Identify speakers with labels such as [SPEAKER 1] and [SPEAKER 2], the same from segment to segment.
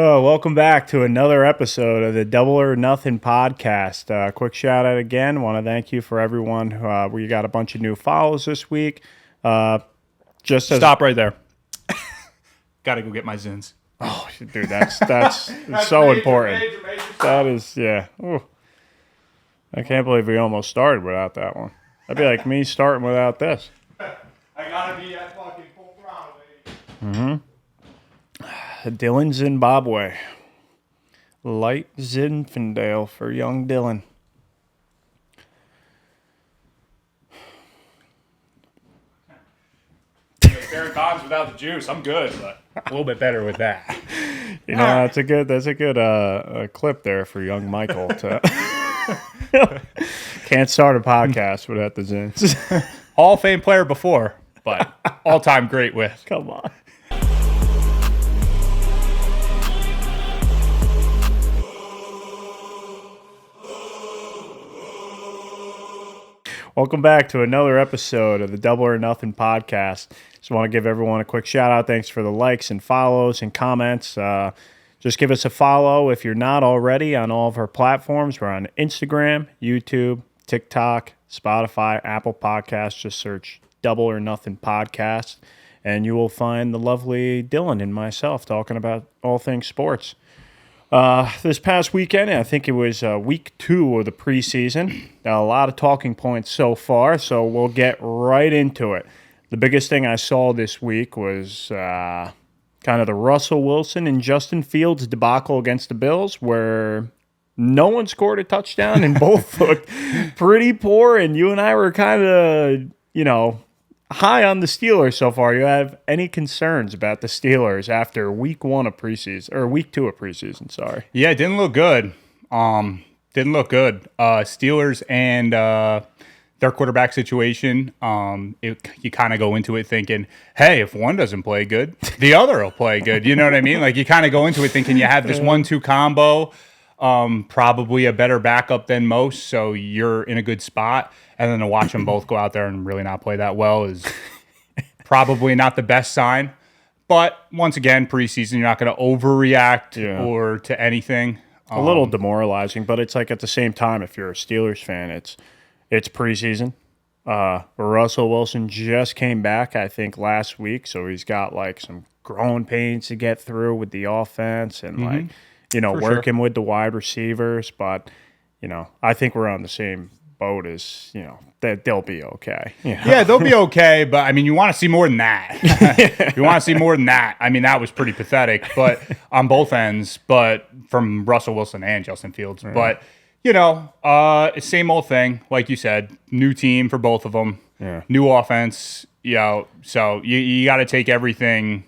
[SPEAKER 1] Oh, welcome back to another episode of the Double or Nothing podcast. Quick shout out again. Want to thank you for everyone. We got a bunch of new follows this week.
[SPEAKER 2] Stop right there. Got to go get my Zins.
[SPEAKER 1] Oh, dude, that's so important. Major that is, yeah. Ooh. I can't believe we almost started without that one. That'd be like me starting without this.
[SPEAKER 2] I gotta be at fucking full throttle,
[SPEAKER 1] baby. Dylan Zimbabwe. Light Zinfandel for young Dylan.
[SPEAKER 2] Barry Bonds without the juice. I'm good, but a little bit better with that.
[SPEAKER 1] You know, that's a good clip there for young Michael. Can't start a podcast without the Zins.
[SPEAKER 2] Hall of Fame player before, but all-time great with.
[SPEAKER 1] Come on. Welcome back to another episode of the Double or Nothing podcast. Just want to give everyone a quick shout out. Thanks for the likes and follows and comments. Just give us a follow if you're not already on all of our platforms. We're on Instagram, YouTube, TikTok, Spotify, Apple Podcasts. Just search Double or Nothing podcast, and you will find the lovely Dylan and myself talking about all things sports. This past weekend, I think it was week 2 of the preseason. A lot of talking points so far, so we'll get right into it. The biggest thing I saw this week was kind of the Russell Wilson and Justin Fields debacle against the Bills, where no one scored a touchdown and both looked pretty poor, and you and I were kind of, high on the Steelers so far. You have any concerns about the Steelers after week 1 of preseason, or week 2 of preseason, sorry?
[SPEAKER 2] Yeah, it didn't look good. Steelers and their quarterback situation, you kind of go into it thinking, hey, if one doesn't play good, the other will play good. You know what I mean? Like, you kind of go into it thinking you have this 1-2 combo, probably a better backup than most, so you're in a good spot. And then to watch them both go out there and really not play that well is probably not the best sign. But once again, preseason, you're not going to overreact or to anything.
[SPEAKER 1] A little demoralizing, but it's like at the same time, if you're a Steelers fan, it's preseason. Russell Wilson just came back, I think, last week, so he's got like some growing pains to get through with the offense and working with the wide receivers. But I think we're on the same boat as, that they'll be okay.
[SPEAKER 2] Yeah, they'll be okay, but I mean, you want to see more than that. You want to see more than that. I mean, that was pretty pathetic, but on both ends, but from Russell Wilson and Justin Fields. Right. But, same old thing, like you said, new team for both of them, new offense, so you got to take everything,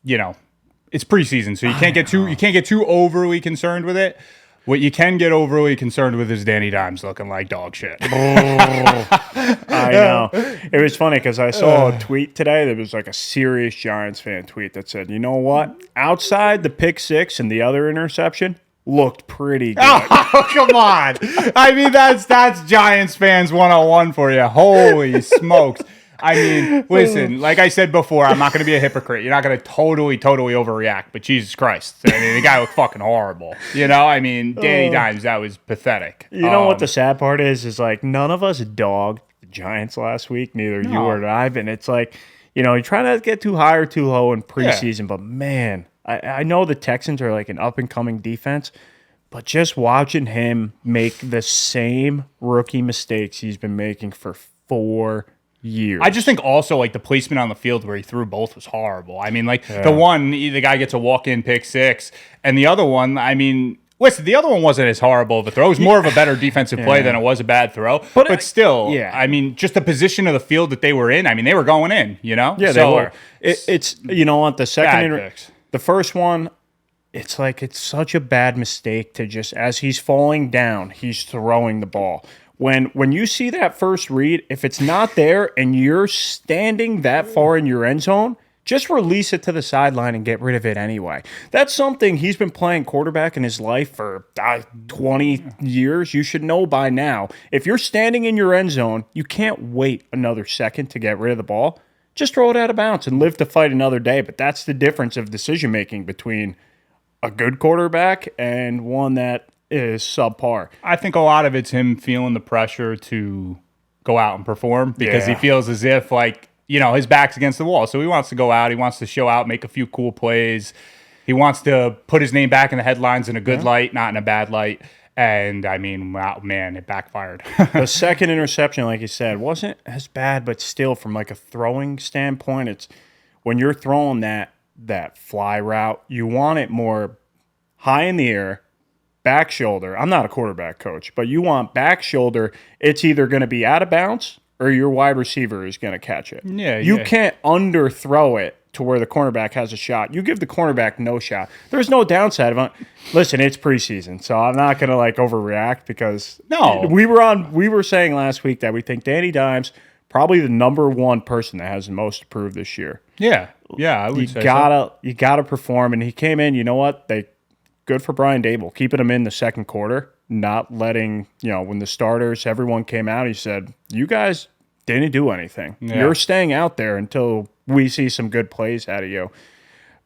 [SPEAKER 2] it's preseason, so you can't get too overly concerned with it. What you can get overly concerned with is Danny Dimes looking like dog shit.
[SPEAKER 1] I know. It was funny because I saw a tweet today that was like a serious Giants fan tweet that said, you know what? Outside the pick 6 and the other interception, looked pretty good.
[SPEAKER 2] Oh, come on. I mean, that's Giants fans 101 for you. Holy smokes. I mean, listen, like I said before, I'm not going to be a hypocrite. You're not going to totally overreact, but Jesus Christ. I mean, the guy looked fucking horrible. Danny Dimes, that was pathetic.
[SPEAKER 1] You know what the sad part is like none of us dogged the Giants last week, neither you or I. And it's like, you try not to get too high or too low in preseason, but man, I know the Texans are like an up-and-coming defense, but just watching him make the same rookie mistakes he's been making for 4 years.
[SPEAKER 2] I just think also like the placement on the field where he threw both was horrible. I mean, the guy gets a walk-in pick 6, and the other one, I mean, listen, the other one wasn't as horrible of a throw. It was more of a better defensive play than it was a bad throw. But still, I mean, just the position of the field that they were in, I mean, they were going in, Yeah,
[SPEAKER 1] they were. It's what, the second, the first one, it's like it's such a bad mistake to just, as he's falling down, he's throwing the ball. When you see that first read, if it's not there and you're standing that far in your end zone, just release it to the sideline and get rid of it anyway. That's something he's been playing quarterback in his life for 20 years. You should know by now. If you're standing in your end zone, you can't wait another second to get rid of the ball. Just throw it out of bounds and live to fight another day. But that's the difference of decision-making between a good quarterback and one that is subpar.
[SPEAKER 2] I think a lot of it's him feeling the pressure to go out and perform because he feels as if, like, his back's against the wall. So he wants to go out. He wants to show out, make a few cool plays. He wants to put his name back in the headlines in a good light, not in a bad light. And, I mean, wow, man, it backfired.
[SPEAKER 1] The second interception, like you said, wasn't as bad, but still, from like a throwing standpoint, it's when you're throwing that fly route, you want it more high in the air, back shoulder. I'm not a quarterback coach, but you want back shoulder. It's either going to be out of bounds or your wide receiver is going to catch it. You can't underthrow it to where the cornerback has a shot. You give the cornerback no shot. There's no downside of it. Listen, it's preseason, so I'm not going to like overreact because we were saying last week that we think Danny Dimes probably the number one person that has the most to prove this year.
[SPEAKER 2] Yeah, I would say
[SPEAKER 1] you gotta perform, and he came in. You know what? Good for Brian Dable, keeping him in the second quarter, not letting when the starters everyone came out. He said, "You guys didn't do anything. Yeah. You're staying out there until we see some good plays out of you."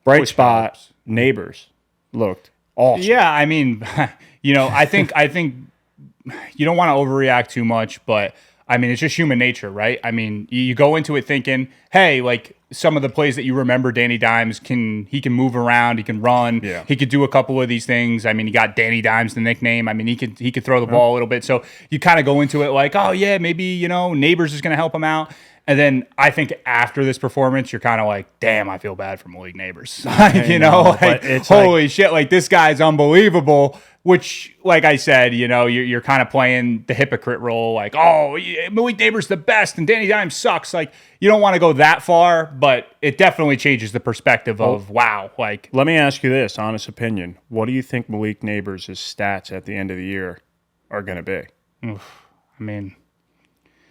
[SPEAKER 1] Bright spot, Neighbors looked awesome.
[SPEAKER 2] Yeah, I mean, I think you don't want to overreact too much, but I mean, it's just human nature, right? I mean, you go into it thinking, hey, like some of the plays that you remember, Danny Dimes he can move around, he can run, he could do a couple of these things. I mean, he got Danny Dimes, the nickname. I mean, he could throw the ball a little bit. So you kind of go into it like, oh yeah, maybe Neighbors is going to help him out. And then I think after this performance, you're kind of like, damn, I feel bad for Malik Neighbors. Holy shit, like this guy's unbelievable. Which, like I said, you're kind of playing the hypocrite role, like, oh, Malik Neighbors the best and Danny Dimes sucks. Like, you don't want to go that far, but it definitely changes the perspective of, wow. Like,
[SPEAKER 1] let me ask you this, honest opinion. What do you think Malik Neighbors' stats at the end of the year are going to be?
[SPEAKER 2] I mean,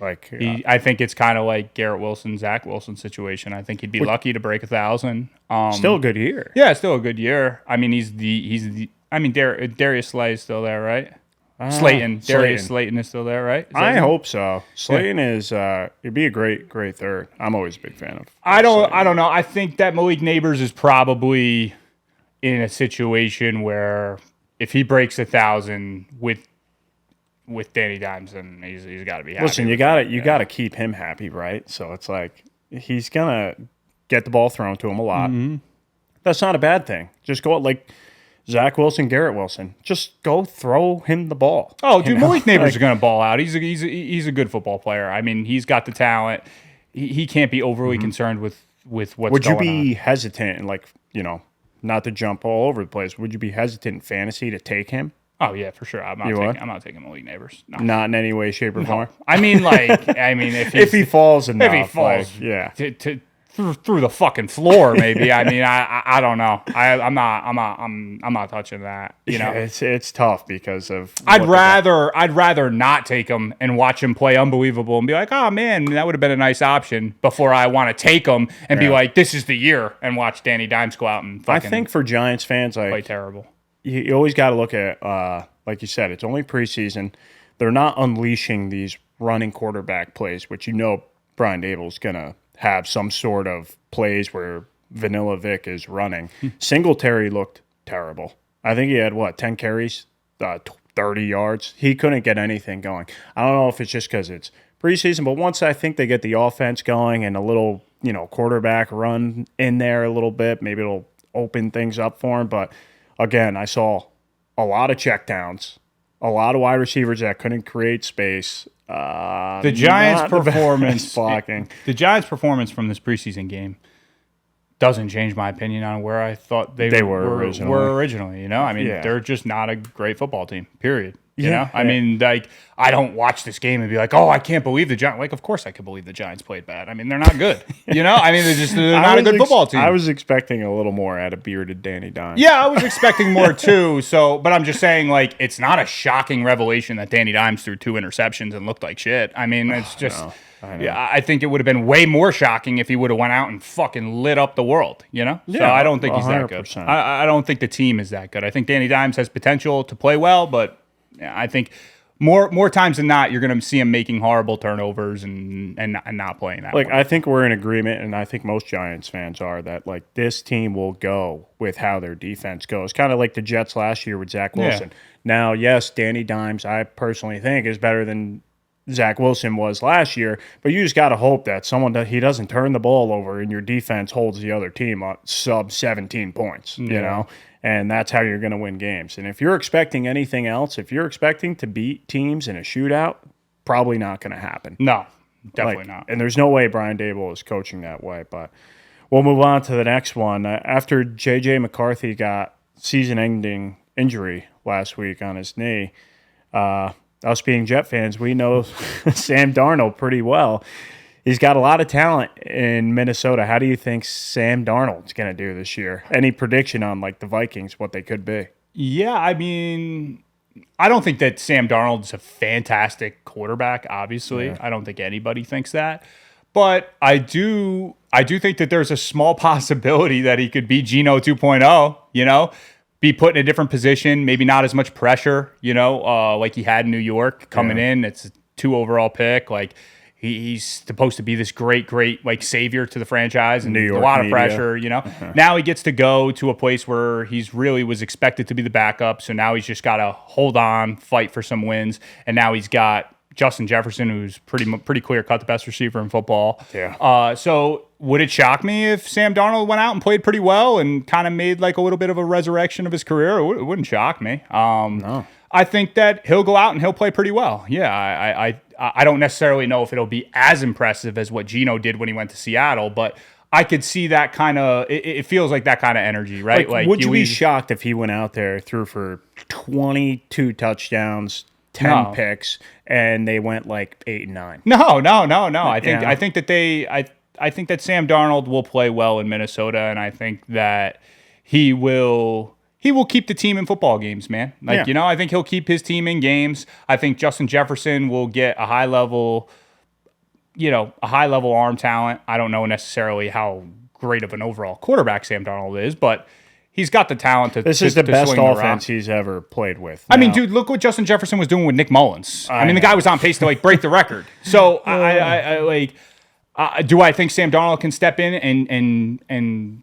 [SPEAKER 2] I think it's kind of like Garrett Wilson, Zach Wilson situation. I think he'd be lucky to break 1,000.
[SPEAKER 1] Still a good year.
[SPEAKER 2] Yeah, still a good year. I mean, Darius Slay is still there, right? Darius Slayton is still there, right?
[SPEAKER 1] I hope so. Slayton is it'd be a great third. I'm always a big fan of.
[SPEAKER 2] I don't know. I think that Malik Neighbors is probably in a situation where if he breaks 1,000 with Danny Dimes, then he's got to be happy.
[SPEAKER 1] Listen, you got to keep him happy, right? So it's like he's gonna get the ball thrown to him a lot. Mm-hmm. That's not a bad thing. Just go like Zach Wilson, Garrett Wilson. Just go throw him the ball.
[SPEAKER 2] Oh, dude, Malik Neighbors is going to ball out. He's a good football player. I mean, he's got the talent. He can't be overly concerned with what's going on.
[SPEAKER 1] Would you be hesitant and not to jump all over the place? Would you be hesitant in fantasy to take him?
[SPEAKER 2] Oh yeah, for sure. I'm not taking Malik Neighbors. No.
[SPEAKER 1] Not in any way, shape, or form.
[SPEAKER 2] I mean, if
[SPEAKER 1] he falls enough,
[SPEAKER 2] through the fucking floor, maybe. I mean, I don't know. I'm not touching that.
[SPEAKER 1] It's tough because of.
[SPEAKER 2] I'd rather not take him and watch him play unbelievable and be like, oh man, that would have been a nice option before I want to take him and be like, this is the year and watch Danny Dimes go out and fucking.
[SPEAKER 1] I think for Giants fans,
[SPEAKER 2] play terrible.
[SPEAKER 1] You always got to look at, like you said, it's only preseason. They're not unleashing these running quarterback plays, which Brian Dable's going to have some sort of plays where Vanilla Vic is running. Singletary looked terrible. I think he had, 10 carries, 30 yards. He couldn't get anything going. I don't know if it's just because it's preseason, but once I think they get the offense going and a little, quarterback run in there a little bit, maybe it'll open things up for him. But again, I saw a lot of checkdowns, a lot of wide receivers that couldn't create space.
[SPEAKER 2] The Giants' performance blocking. The Giants' performance from this preseason game doesn't change my opinion on where I thought they were originally. I mean, they're just not a great football team. Period. I mean, I don't watch this game and be like, oh, I can't believe the Giants. Like, of course I can believe the Giants played bad. I mean, they're not good. I mean, they're not a good football team.
[SPEAKER 1] I was expecting a little more out of bearded Danny Dimes.
[SPEAKER 2] Yeah, I was expecting more too. But I'm just saying, like, it's not a shocking revelation that Danny Dimes threw 2 interceptions and looked like shit. I mean, it's just. No. I think it would have been way more shocking if he would have went out and fucking lit up the world, So I don't think he's that good. I don't think the team is that good. I think Danny Dimes has potential to play well, but I think more times than not, you're going to see him making horrible turnovers and not playing that.
[SPEAKER 1] Like,
[SPEAKER 2] well.
[SPEAKER 1] I think we're in agreement, and I think most Giants fans are, that, like, this team will go with how their defense goes. Kind of like the Jets last year with Zach Wilson.
[SPEAKER 2] Yeah.
[SPEAKER 1] Now, yes, Danny Dimes, I personally think, is better than Zach Wilson was last year, but you just got to hope that he doesn't turn the ball over and your defense holds the other team up sub 17 points, you know? And that's how you're going to win games. And if you're expecting anything else, if you're expecting to beat teams in a shootout, probably not going to happen.
[SPEAKER 2] No, definitely not.
[SPEAKER 1] And there's no way Brian Daboll is coaching that way. But we'll move on to the next one. After J.J. McCarthy got season-ending injury last week on his knee, us being Jet fans, we know Sam Darnold pretty well. He's got a lot of talent in Minnesota. How do you think Sam Darnold's going to do this year? Any prediction on, like, the Vikings, what they could be?
[SPEAKER 2] Yeah, I mean, I don't think that Sam Darnold's a fantastic quarterback, obviously. Yeah. I don't think anybody thinks that. But I do think that there's a small possibility that he could be Geno 2.0, you know? Be put in a different position, maybe not as much pressure, you know, like he had in New York coming in. It's a 2 overall pick. Like, he's supposed to be this great, like, savior to the franchise, and
[SPEAKER 1] New York
[SPEAKER 2] a lot
[SPEAKER 1] media.
[SPEAKER 2] of pressure, you know. Now he gets to go to a place where he's really was expected to be the backup, so now he's just got to hold on, fight for some wins, and now he's got Justin Jefferson, who's pretty clear-cut the best receiver in football.
[SPEAKER 1] Yeah.
[SPEAKER 2] So would it shock me if Sam Darnold went out and played pretty well and kind of made, like, a little bit of a resurrection of his career? It wouldn't shock me.
[SPEAKER 1] No.
[SPEAKER 2] I think that he'll go out and he'll play pretty well. Yeah, I don't necessarily know if it'll be as impressive as what Geno did when he went to Seattle, but I could see that kind of. It feels like that kind of energy, right?
[SPEAKER 1] Like would you be shocked if he went out there, threw for 22 touchdowns, 10 picks, and they went like 8 and 9?
[SPEAKER 2] No. I think that Sam Darnold will play well in Minnesota, and I think that he will keep the team in football games, man. Like, you know, I think he'll keep his team in games. I think Justin Jefferson will get a high level arm talent. I don't know necessarily how great of an overall quarterback Sam Darnold is, but he's got the talent to.
[SPEAKER 1] This is the best offense he's ever played with.
[SPEAKER 2] I mean, dude, look what Justin Jefferson was doing with Nick Mullins. I mean, the guy was on pace to, like, break the record. So do I think Sam Darnold can step in and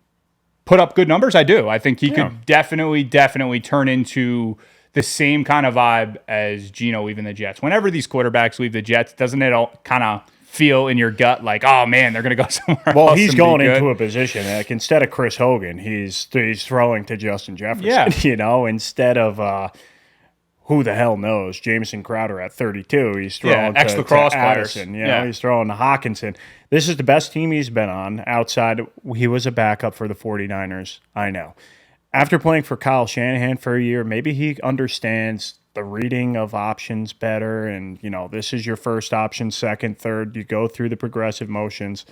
[SPEAKER 2] put up good numbers? I do. I think he could definitely turn into the same kind of vibe as Geno leaving the Jets. Whenever these quarterbacks leave the Jets, doesn't it all kind of feel in your gut like, oh man, they're going to go somewhere else?
[SPEAKER 1] Well, he's going into a position like, instead of Chris Hogan, he's throwing to Justin Jefferson.
[SPEAKER 2] Yeah.
[SPEAKER 1] You know, instead of who the hell knows, Jamison Crowder at 32, he's throwing
[SPEAKER 2] ex-lacrosse
[SPEAKER 1] to Addison. You know, he's throwing to Hawkinson. This is the best team he's been on outside. He was a backup for the 49ers, I know. After playing for Kyle Shanahan for a year, maybe he understands the reading of options better. And, you know, this is your first option, second, third. You go through the progressive motions.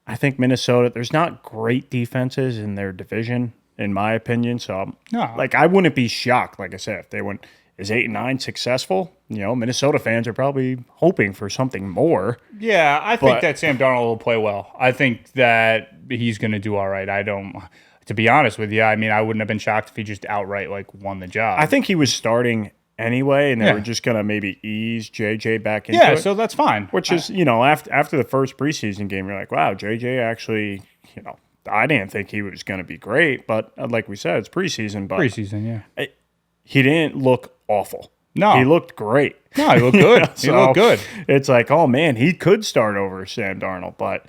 [SPEAKER 1] I think Minnesota, there's not great defenses in their division, in my opinion. So, I wouldn't be shocked, like I said, if they went, is 8 and 9 successful? You know, Minnesota fans are probably hoping for something more.
[SPEAKER 2] Yeah, I think that Sam Darnold will play well. I think that he's going to do all right. To be honest with you, I mean, I wouldn't have been shocked if he just outright, like, won the job.
[SPEAKER 1] I think he was starting anyway, and they were just going to maybe ease JJ back into it.
[SPEAKER 2] Yeah, so that's fine.
[SPEAKER 1] Which is, you know, after the first preseason game, you're like, wow, JJ actually, you know, I didn't think he was going to be great, but like we said, it's preseason. But he didn't look awful.
[SPEAKER 2] No.
[SPEAKER 1] He looked great.
[SPEAKER 2] No, he looked good. He looked good.
[SPEAKER 1] It's like, oh, man, he could start over Sam Darnold, but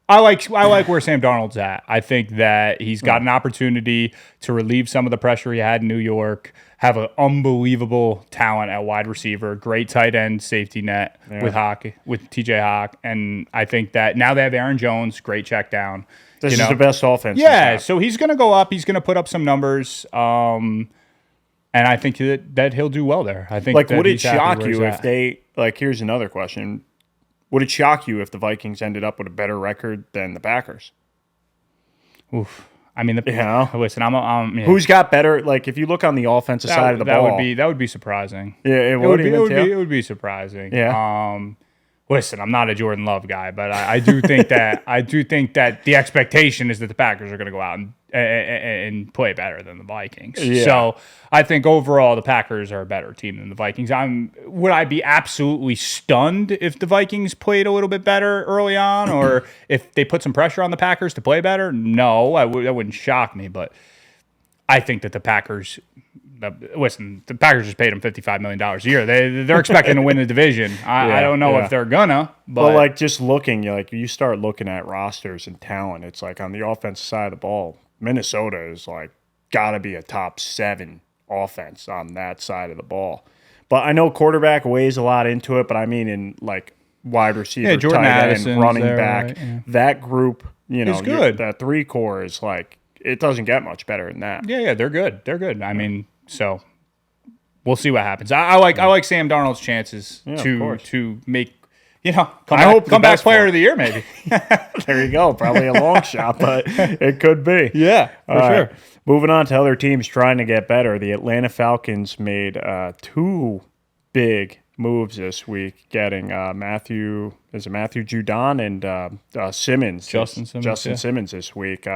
[SPEAKER 2] I like where Sam Darnold's at. I think that he's got an opportunity to relieve some of the pressure he had in New York, have an unbelievable talent at wide receiver, great tight end safety net with TJ Hawk, and I think that now they have Aaron Jones, great check down.
[SPEAKER 1] This is the best offense.
[SPEAKER 2] Yeah, so he's going to go up. He's going to put up some numbers, and I think that he'll do well there. I think.
[SPEAKER 1] Like, would it shock you if they Here's another question. Would it shock you if the Vikings ended up with a better record than the Packers?
[SPEAKER 2] Oof. I mean, listen,
[SPEAKER 1] who's got better? Like, if you look on the offensive side of the ball,
[SPEAKER 2] that would be surprising.
[SPEAKER 1] Yeah, it would
[SPEAKER 2] be surprising.
[SPEAKER 1] Yeah.
[SPEAKER 2] Listen, I'm not a Jordan Love guy, but I do think that the expectation is that the Packers are going to go out and and play better than the Vikings.
[SPEAKER 1] Yeah.
[SPEAKER 2] So I think overall the Packers are a better team than the Vikings. Would I be absolutely stunned if the Vikings played a little bit better early on, or if they put some pressure on the Packers to play better? No, that wouldn't shock me. But I think that the Packers just paid them $55 million a year. They're expecting to win the division. I don't know if they're gonna. But
[SPEAKER 1] like just looking, you start looking at rosters and talent. It's like on the offensive side of the ball, Minnesota is like got to be a top 7 offense on that side of the ball. But I know quarterback weighs a lot into it. But I mean in like wide receiver,
[SPEAKER 2] Jordan
[SPEAKER 1] tight end,
[SPEAKER 2] Addison's
[SPEAKER 1] running
[SPEAKER 2] there,
[SPEAKER 1] back,
[SPEAKER 2] right? Yeah.
[SPEAKER 1] that group,
[SPEAKER 2] It's good.
[SPEAKER 1] That 3 core is like it doesn't get much better than that.
[SPEAKER 2] Yeah, they're good. They're good. I mean, so we'll see what happens. I like Sam Darnold's chances to make come back player of the year maybe.
[SPEAKER 1] There you go. Probably a long shot, but it could be.
[SPEAKER 2] Yeah, for sure.
[SPEAKER 1] Right. Moving on to other teams trying to get better. The Atlanta Falcons made 2 big moves this week, getting Matthew Judon and Simmons. Justin Simmons this week.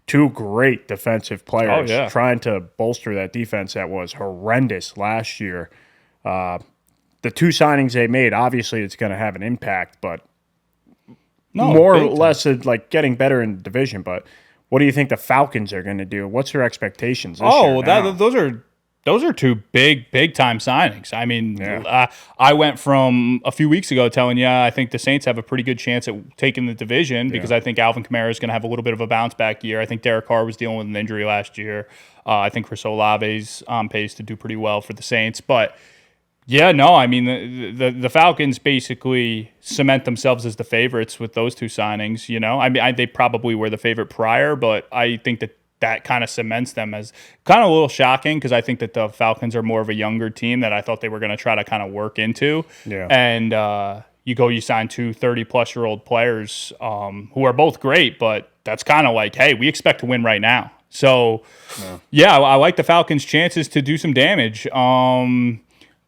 [SPEAKER 1] 2 great defensive players trying to bolster that defense that was horrendous last year. The 2 signings they made, obviously it's going to have an impact, but more or less like getting better in the division. But what do you think the Falcons are going to do? What's your expectations this year now?
[SPEAKER 2] Those are 2 big time signings. I mean, I went from a few weeks ago telling you I think the Saints have a pretty good chance at taking the division because I think Alvin Kamara is going to have a little bit of a bounce back year. I think Derek Carr was dealing with an injury last year. I think Chris Olave's on pace to do pretty well for the Saints, but. Yeah, no, I mean, the Falcons basically cement themselves as the favorites with those 2 signings, I mean, they probably were the favorite prior, but I think that kind of cements them as kind of a little shocking because I think that the Falcons are more of a younger team that I thought they were going to try to kind of work into. Yeah. And you sign 2 30-plus-year-old players who are both great, but that's kind of like, hey, we expect to win right now. So, I like the Falcons' chances to do some damage.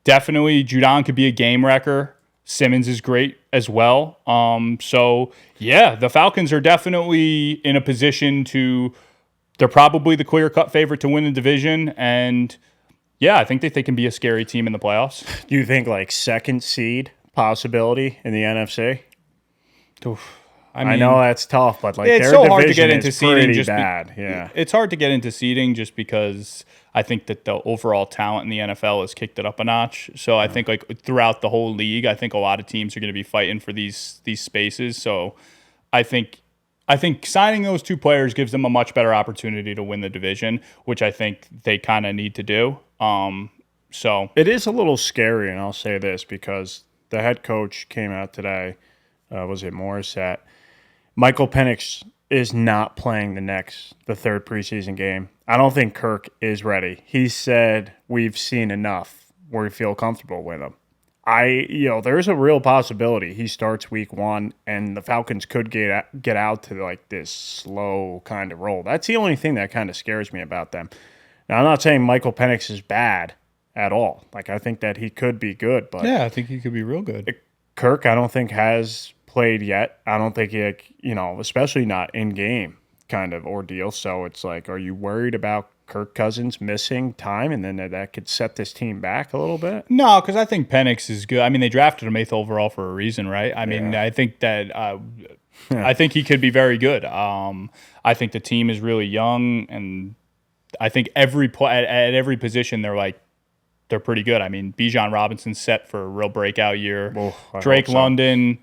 [SPEAKER 2] Definitely, Judon could be a game wrecker. Simmons is great as well. The Falcons are definitely in a position they're probably the clear-cut favorite to win the division. And, I think that they can be a scary team in the playoffs.
[SPEAKER 1] Do you think, like, 2nd seed possibility in the NFC?
[SPEAKER 2] Oof.
[SPEAKER 1] I know that's tough, but, like,
[SPEAKER 2] it's
[SPEAKER 1] their
[SPEAKER 2] so
[SPEAKER 1] division
[SPEAKER 2] hard to get into
[SPEAKER 1] is
[SPEAKER 2] seeding
[SPEAKER 1] pretty bad.
[SPEAKER 2] It's hard to get into seeding just because I think that the overall talent in the NFL has kicked it up a notch. So I think like throughout the whole league, I think a lot of teams are going to be fighting for these spaces. So I think signing those 2 players gives them a much better opportunity to win the division, which I think they kind of need to do. So
[SPEAKER 1] it is a little scary, and I'll say this because the head coach came out today. Was it Morissette? Michael Penix is not playing the 3rd preseason game. I don't think Kirk is ready. He said we've seen enough where we feel comfortable with him. There's a real possibility he starts week 1 and the Falcons could get out to like this slow kind of roll. That's the only thing that kind of scares me about them. Now, I'm not saying Michael Penix is bad at all. Like, I think that he could be good, but
[SPEAKER 2] I think he could be real good.
[SPEAKER 1] Kirk, I don't think has played yet. I don't think he, especially not in game kind of ordeal. So it's like, are you worried about Kirk Cousins missing time and then that could set this team back a little bit?
[SPEAKER 2] No, because I think Penix is good. I mean, they drafted him 8th overall for a reason, right? I mean, I think that I think he could be very good. I think the team is really young, and I think at every position they're pretty good. I mean, Bijan Robinson's set for a real breakout year. Drake London,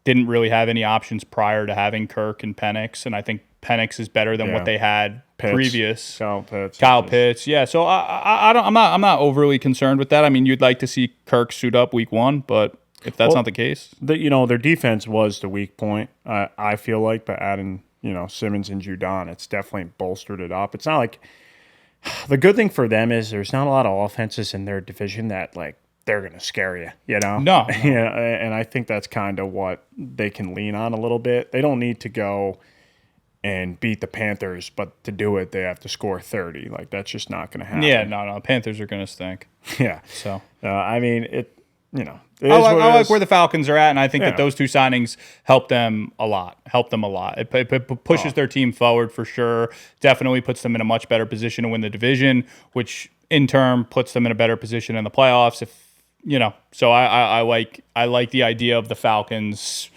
[SPEAKER 2] didn't really have any options prior to having Kirk and Penix, and I think Penix is better than what they had previous. Kyle Pitts. Yeah, so I'm not overly concerned with that. I mean, you'd like to see Kirk suit up week 1, but if that's not the case,
[SPEAKER 1] their defense was the weak point. I feel like, but adding Simmons and Judon, it's definitely bolstered it up. It's not like the good thing for them is there's not a lot of offenses in their division that like they're going to scare you,
[SPEAKER 2] No.
[SPEAKER 1] And I think that's kind of what they can lean on a little bit. They don't need to go and beat the Panthers, but to do it, they have to score 30. Like, that's just not going to happen.
[SPEAKER 2] Yeah, no, Panthers are going to stink.
[SPEAKER 1] Yeah.
[SPEAKER 2] So,
[SPEAKER 1] I mean,
[SPEAKER 2] I like where the Falcons are at, and I think that those two signings help them a lot. It pushes their team forward for sure. Definitely puts them in a much better position to win the division, which in turn puts them in a better position in the playoffs. So I like the idea of the Falcons.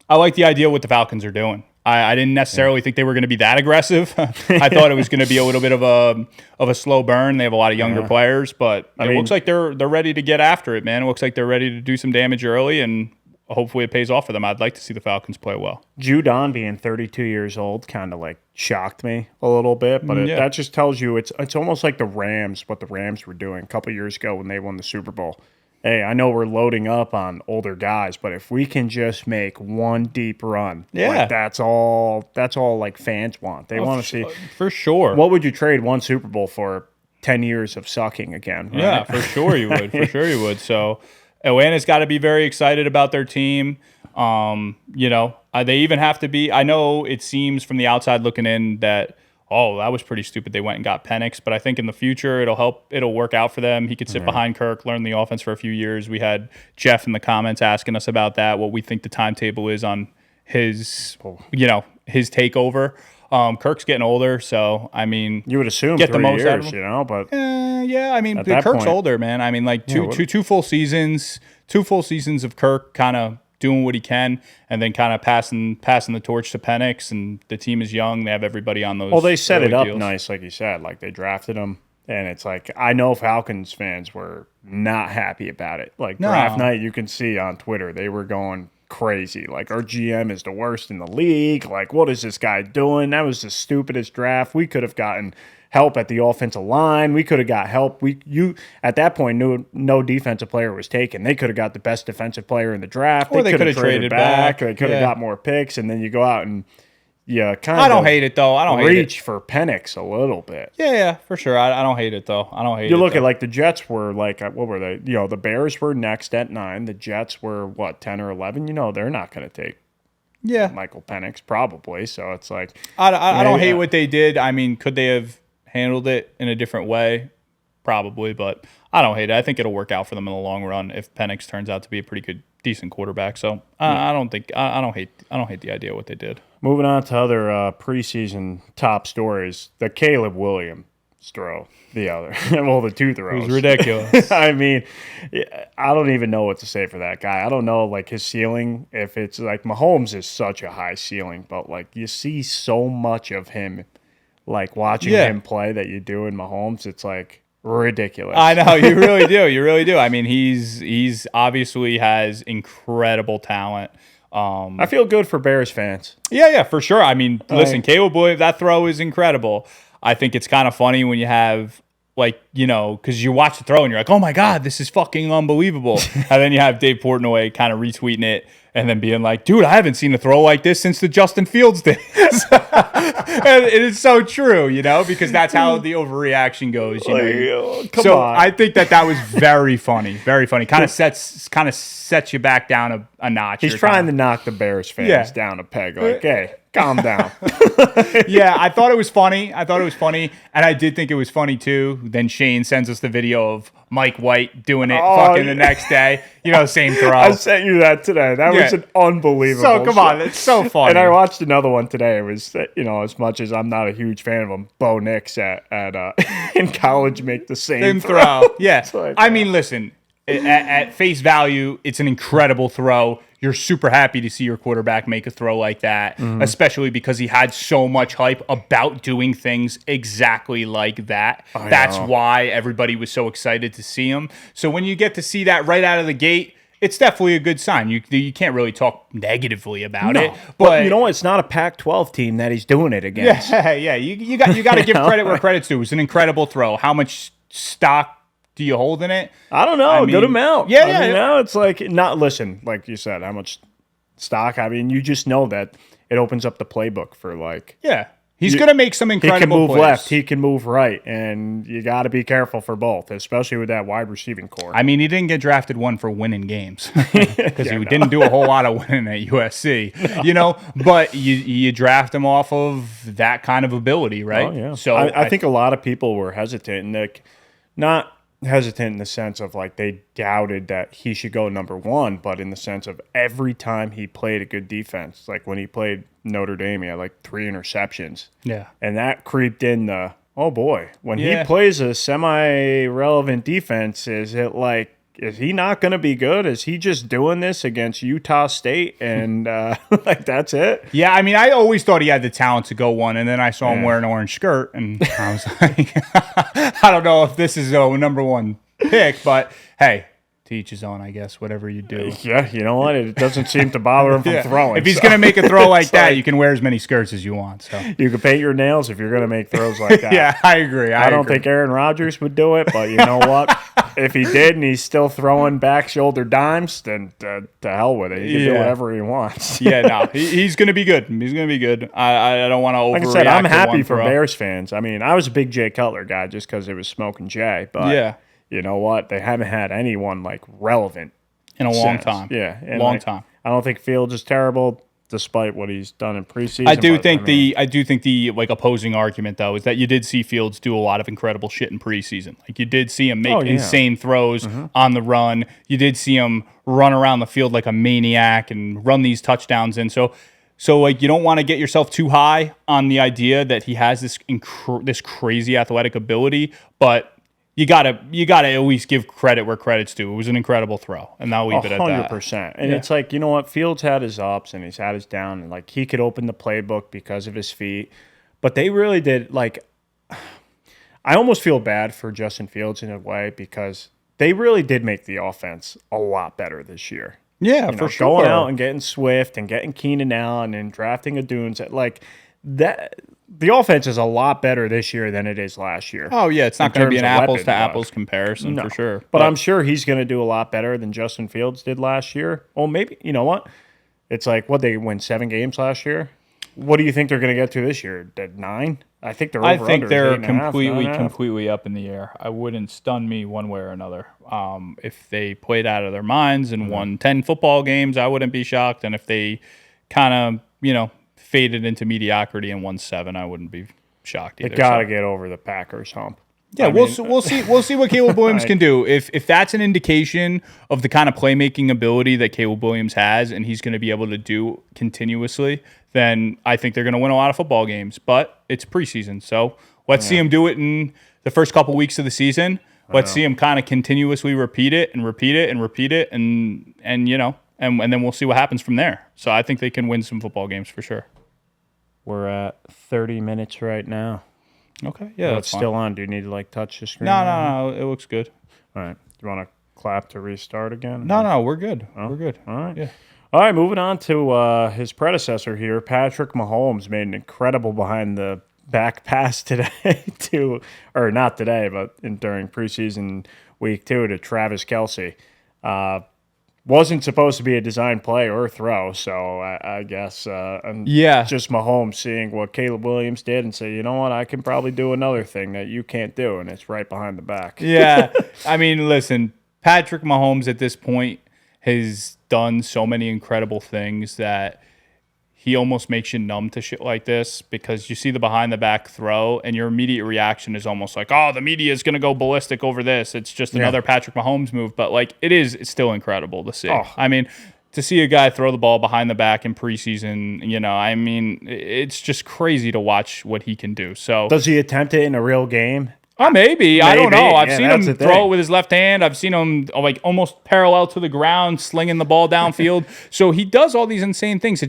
[SPEAKER 2] I like the idea of what the Falcons are doing. I didn't necessarily think they were going to be that aggressive. I thought it was going to be a little bit of a slow burn. They have a lot of younger players, but it looks like they're ready to get after it, man. It looks like they're ready to do some damage early, and hopefully it pays off for them. I'd like to see the Falcons play well.
[SPEAKER 1] Judon being 32 years old kind of like shocked me a little bit, but that just tells you it's almost like what the Rams were doing a couple years ago when they won the Super Bowl. Hey, I know we're loading up on older guys, but if we can just make one deep run, like that's all like fans want. They want to see
[SPEAKER 2] for sure.
[SPEAKER 1] What would you trade one Super Bowl for? 10 years of sucking again. Right?
[SPEAKER 2] Yeah, for sure you would. For sure you would. So Atlanta's got to be very excited about their team. They even have to be. I know it seems from the outside looking in that, that was pretty stupid. They went and got Penix, but I think in the future it'll work out for them. He could sit behind Kirk, learn the offense for a few years. We had Jeff in the comments asking us about that, what we think the timetable is on his takeover. Kirk's getting older, so I mean,
[SPEAKER 1] you would assume
[SPEAKER 2] get
[SPEAKER 1] 3
[SPEAKER 2] the most
[SPEAKER 1] years,
[SPEAKER 2] out of him.
[SPEAKER 1] but
[SPEAKER 2] I mean, Kirk's older, man. I mean, like two full seasons of Kirk kind of doing what he can, and then kind of passing the torch to Penix, and the team is young. They have everybody on those.
[SPEAKER 1] Well, they set it up
[SPEAKER 2] deals.
[SPEAKER 1] nice, like you said. Like they drafted him, and it's like I know Falcons fans were not happy about it. Like draft night, you can see on Twitter they were going crazy. Like our GM is the worst in the league. Like what is this guy doing? That was the stupidest draft. We could have gotten help at the offensive line. We could have got help. You at that point knew no defensive player was taken. They could have got the best defensive player in the draft.
[SPEAKER 2] Or they could have traded back.
[SPEAKER 1] They could have got more picks, and then you go out and kind of.
[SPEAKER 2] I don't hate it though. I don't
[SPEAKER 1] reach for Penix a little bit.
[SPEAKER 2] Yeah, for sure. I don't hate it though. I don't hate it.
[SPEAKER 1] You look at like the Jets were like what were they? The Bears were next at 9. The Jets were 10 or 11. They're not going to take. Michael Penix probably. So it's like
[SPEAKER 2] I don't hate what they did. I mean, could they have handled it in a different way? Probably, but I don't hate it. I think it'll work out for them in the long run if Penix turns out to be a pretty good, decent quarterback. So I don't hate the idea of what they did.
[SPEAKER 1] Moving on to other preseason top stories, the Caleb Williams throw, the two throws.
[SPEAKER 2] It was ridiculous.
[SPEAKER 1] I mean, I don't even know what to say for that guy. I don't know, like, his ceiling, if it's like Mahomes is such a high ceiling, but, like, you see so much of him, like, watching him play that you do in Mahomes, it's, like, ridiculous.
[SPEAKER 2] I know, you really do. You really do. I mean, he's obviously has incredible talent.
[SPEAKER 1] I feel good for Bears fans.
[SPEAKER 2] Yeah, for sure. I mean, listen, Caleb Williams, that throw is incredible. I think it's kind of funny when you have, like, because you watch the throw and you're like, oh my God, this is fucking unbelievable. And then you have Dave Portnoy kind of retweeting it and then being like, dude, I haven't seen a throw like this since the Justin Fields days. And it is so true, because that's how the overreaction goes. Come on. I think that was very funny, very funny. Kind of sets you back down a notch.
[SPEAKER 1] He's trying to knock the Bears fans down a peg. Like, hey, calm down.
[SPEAKER 2] I thought it was funny. And I did think it was funny too. Then Shane sends us the video of Mike White doing it the next day. Same throw.
[SPEAKER 1] I sent you that today. That was an unbelievable.
[SPEAKER 2] So come on, it's so funny.
[SPEAKER 1] And I watched another one today. It was, as much as I'm not a huge fan of him, Bo Nix at in college make the same throw.
[SPEAKER 2] Yeah. Like, I mean, listen, at face value, it's an incredible throw. You're super happy to see your quarterback make a throw like that, especially because he had so much hype about doing things exactly like that. That's why everybody was so excited to see him. So when you get to see that right out of the gate, it's definitely a good sign. You can't really talk negatively about it.
[SPEAKER 1] But it's not a Pac-12 team that he's doing it against.
[SPEAKER 2] Yeah. You got to give credit where credit's due. It was an incredible throw. How much stock do you hold in it?
[SPEAKER 1] I don't know. Good amount.
[SPEAKER 2] Yeah.
[SPEAKER 1] Now it's like listen, like you said, how much stock? I mean, you just know that it opens up the playbook for like.
[SPEAKER 2] Yeah. He's going to make some incredible plays.
[SPEAKER 1] He can move left. He can move right. And you got to be careful for both, especially with that wide receiving core.
[SPEAKER 2] I mean, he didn't get drafted one for winning games because he didn't do a whole lot of winning at USC, but you draft him off of that kind of ability, right?
[SPEAKER 1] Oh, yeah.
[SPEAKER 2] So
[SPEAKER 1] I think a lot of people were hesitant. And not hesitant in the sense of like they doubted that he should go number one, but in the sense of every time he played a good defense, like when he played Notre Dame, he had like 3 interceptions.
[SPEAKER 2] Yeah.
[SPEAKER 1] And that creeped in the, oh boy, when he
[SPEAKER 2] Yeah.
[SPEAKER 1] plays a semi-relevant defense, is he not going to be good? Is he just doing this against Utah State and like that's it?
[SPEAKER 2] Yeah, I mean, I always thought he had the talent to go one, and then I saw him wear an orange skirt, and I was like, I don't know if this is a number one pick, but hey, to each his own, I guess, whatever you do.
[SPEAKER 1] Yeah, you know what? It doesn't seem to bother him from throwing.
[SPEAKER 2] If he's going to make a throw like that, you can wear as many skirts as you want. So
[SPEAKER 1] you can paint your nails if you're going to make throws like that.
[SPEAKER 2] yeah, I agree.
[SPEAKER 1] I don't think Aaron Rodgers would do it, but you know what? If he did and he's still throwing back shoulder dimes, then to hell with it. He can do whatever he wants.
[SPEAKER 2] Yeah, no, he's going to be good. He's going to be good. I don't want to overreact.
[SPEAKER 1] Like I said, I'm happy for
[SPEAKER 2] throw.
[SPEAKER 1] Bears fans. I mean, I was a big Jay Cutler guy just because it was Smoking Jay. But you know what? They haven't had anyone like relevant
[SPEAKER 2] in a long time.
[SPEAKER 1] Yeah, and
[SPEAKER 2] long time.
[SPEAKER 1] I don't think Fields is terrible, despite what he's done in preseason.
[SPEAKER 2] I do think the like opposing argument though is that you did see Fields do a lot of incredible shit in preseason. Like you did see him make insane throws on the run. You did see him run around the field like a maniac and run these touchdowns in. So like you don't want to get yourself too high on the idea that he has this crazy athletic ability, but you gotta at least give credit where credit's due. It was an incredible throw, and I'll leave it at that.
[SPEAKER 1] 100%. And it's like, you know what? Fields had his ups and he's had his down, and like he could open the playbook because of his feet. But they really did, like, I almost feel bad for Justin Fields in a way because they really did make the offense a lot better this year.
[SPEAKER 2] Yeah, for sure.
[SPEAKER 1] Going out and getting Swift and getting Keenan Allen and drafting Adunes, like that. The offense is a lot better this year than it is last year.
[SPEAKER 2] Oh, yeah. It's not going to be an apples-to-apples comparison for sure.
[SPEAKER 1] But I'm sure he's going to do a lot better than Justin Fields did last year. Oh, maybe. You know what? It's like, they win 7 games last year? What do you think they're going to get to this year? 9? I think they're over.
[SPEAKER 2] I think they're completely
[SPEAKER 1] completely
[SPEAKER 2] up in the air. I wouldn't stun me one way or another. If they played out of their minds and won 10 football games, I wouldn't be shocked. And if they kind of, faded into mediocrity and won 7, I wouldn't be shocked either.
[SPEAKER 1] They got to get over the Packers hump.
[SPEAKER 2] Yeah, we'll see what Caleb Williams can do. If that's an indication of the kind of playmaking ability that Caleb Williams has and he's going to be able to do continuously, then I think they're going to win a lot of football games. But it's preseason, so let's see him do it in the first couple weeks of the season. Let's see him kind of continuously repeat it, and then we'll see what happens from there. So I think they can win some football games for sure.
[SPEAKER 1] We're at 30 minutes right now.
[SPEAKER 2] Okay, yeah,
[SPEAKER 1] that's still on. Do you need to touch the screen?
[SPEAKER 2] No, it looks good.
[SPEAKER 1] All right. Do you want to clap to restart again?
[SPEAKER 2] No, we're good.
[SPEAKER 1] Oh?
[SPEAKER 2] We're good.
[SPEAKER 1] All right.
[SPEAKER 2] Yeah.
[SPEAKER 1] All right, moving on to his predecessor here. Patrick Mahomes made an incredible behind the back pass today not today, but during preseason week 2 to Travis Kelce. Wasn't supposed to be a design play or throw, so I guess just Mahomes seeing what Caleb Williams did and say, you know what, I can probably do another thing that you can't do, and it's right behind the back.
[SPEAKER 2] Yeah, I mean, listen, Patrick Mahomes at this point has done so many incredible things that he almost makes you numb to shit like this because you see the behind the back throw and your immediate reaction is almost like, oh, the media is going to go ballistic over this. It's just another Patrick Mahomes move. But it's still incredible to see. Oh. I mean, to see a guy throw the ball behind the back in preseason, it's just crazy to watch what he can do. So
[SPEAKER 1] does he attempt it in a real game?
[SPEAKER 2] Oh, maybe. I don't know. I've seen him throw it with his left hand. I've seen him almost parallel to the ground, slinging the ball downfield. So he does all these insane things.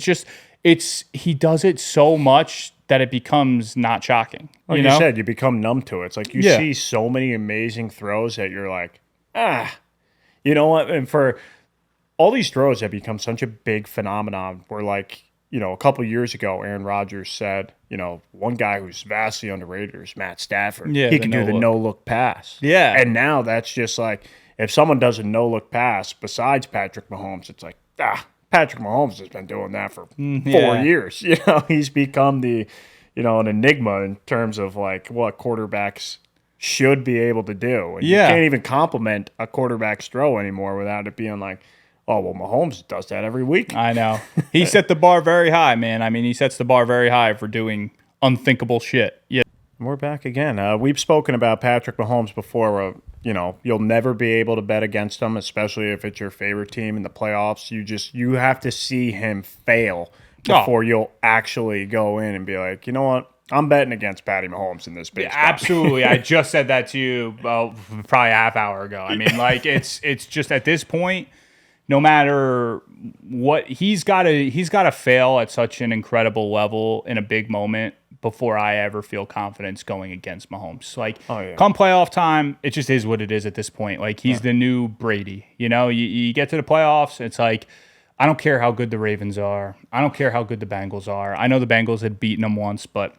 [SPEAKER 2] He does it so much that it becomes not shocking.
[SPEAKER 1] Like you said, you become numb to it. It's like you see so many amazing throws that you're like, you know what? And for all these throws that become such a big phenomenon where a couple of years ago, Aaron Rodgers said, one guy who's vastly underrated is Matt Stafford.
[SPEAKER 2] Yeah,
[SPEAKER 1] he can do the no-look pass.
[SPEAKER 2] Yeah.
[SPEAKER 1] And now that's just like, if someone does a no-look pass besides Patrick Mahomes, it's like, Patrick Mahomes has been doing that for 4 years. He's become an enigma in terms of what quarterbacks should be able to do. And you can't even compliment a quarterback's throw anymore without it being like, oh, well, Mahomes does that every week.
[SPEAKER 2] I know. He set the bar very high, man. I mean, he sets the bar very high for doing unthinkable shit. Yeah.
[SPEAKER 1] We're back again. We've spoken about Patrick Mahomes before. you'll never be able to bet against him, especially if it's your favorite team in the playoffs. You have to see him fail before you'll actually go in and be like, you know what? I'm betting against Patty Mahomes in this big spot.
[SPEAKER 2] Absolutely. I just said that to you probably a half hour ago. I mean, like it's just at this point, no matter what, he's got to fail at such an incredible level in a big moment before I ever feel confidence going against Mahomes. Like, come playoff time, it just is what it is at this point. Like, he's the new Brady. You get to the playoffs, it's like, I don't care how good the Ravens are. I don't care how good the Bengals are. I know the Bengals had beaten them once, but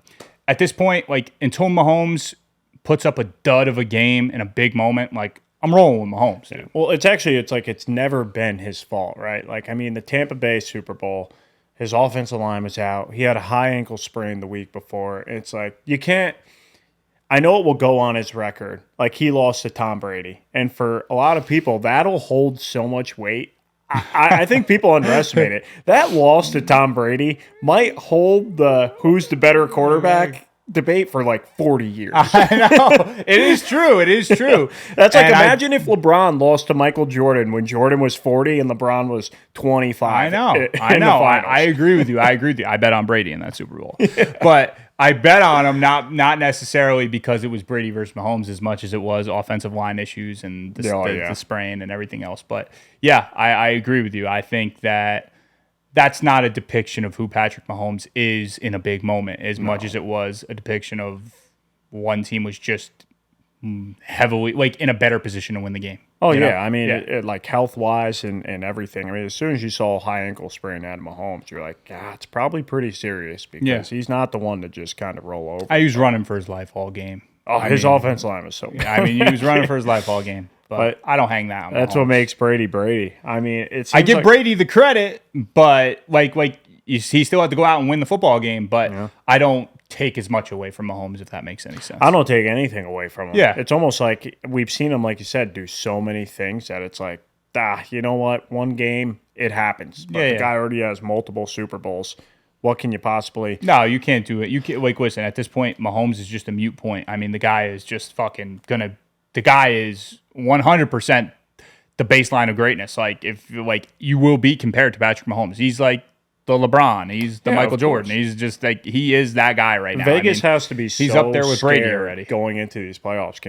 [SPEAKER 2] at this point, like, until Mahomes puts up a dud of a game in a big moment, like, I'm rolling with Mahomes, dude.
[SPEAKER 1] Well, it's never been his fault, right? Like, I mean, the Tampa Bay Super Bowl, his offensive line was out. He had a high ankle sprain the week before. It's like, you can't – I know it will go on his record. Like, he lost to Tom Brady. And for a lot of people, that'll hold so much weight. I think people underestimate it. That loss to Tom Brady might hold the who's the better quarterback debate for like 40 years.
[SPEAKER 2] I know. It is true.
[SPEAKER 1] That's like, imagine if LeBron lost to Michael Jordan when Jordan was 40 and LeBron was 25.
[SPEAKER 2] I know. I agree with you. I bet on Brady in that Super Bowl. But I bet on him not necessarily because it was Brady versus Mahomes as much as it was offensive line issues and the sprain and everything else. But yeah, I agree with you. I think that's not a depiction of who Patrick Mahomes is in a big moment as much as it was a depiction of one team was just heavily, like, in a better position to win the game.
[SPEAKER 1] Oh, yeah. I mean, it, like, health-wise and everything. I mean, as soon as you saw a high ankle sprain out of Mahomes, you're like, it's probably pretty serious because he's not the one to just kind of roll over.
[SPEAKER 2] He was running for his life all game.
[SPEAKER 1] His offensive line was so good.
[SPEAKER 2] I mean, he was running for his life all game. But I don't hang that on
[SPEAKER 1] That's
[SPEAKER 2] Mahomes.
[SPEAKER 1] what makes Brady Brady. I mean,
[SPEAKER 2] I give Brady the credit, but he still had to go out and win the football game. But I don't take as much away from Mahomes, if that makes any sense.
[SPEAKER 1] I don't take anything away from him.
[SPEAKER 2] Yeah.
[SPEAKER 1] It's almost like we've seen him, like you said, do so many things that it's like, you know what? One game, it happens. But the guy already has multiple Super Bowls. What can you possibly...
[SPEAKER 2] No, you can't do it. You can't, listen, at this point, Mahomes is just a mute point. I mean, the guy is just fucking gonna... The guy is 100% the baseline of greatness. Like, you will be compared to Patrick Mahomes. He's like the LeBron. He's the Michael Jordan. He's just like, he is that guy right now.
[SPEAKER 1] Vegas has to be
[SPEAKER 2] he's up there with Brady already
[SPEAKER 1] going into these playoffs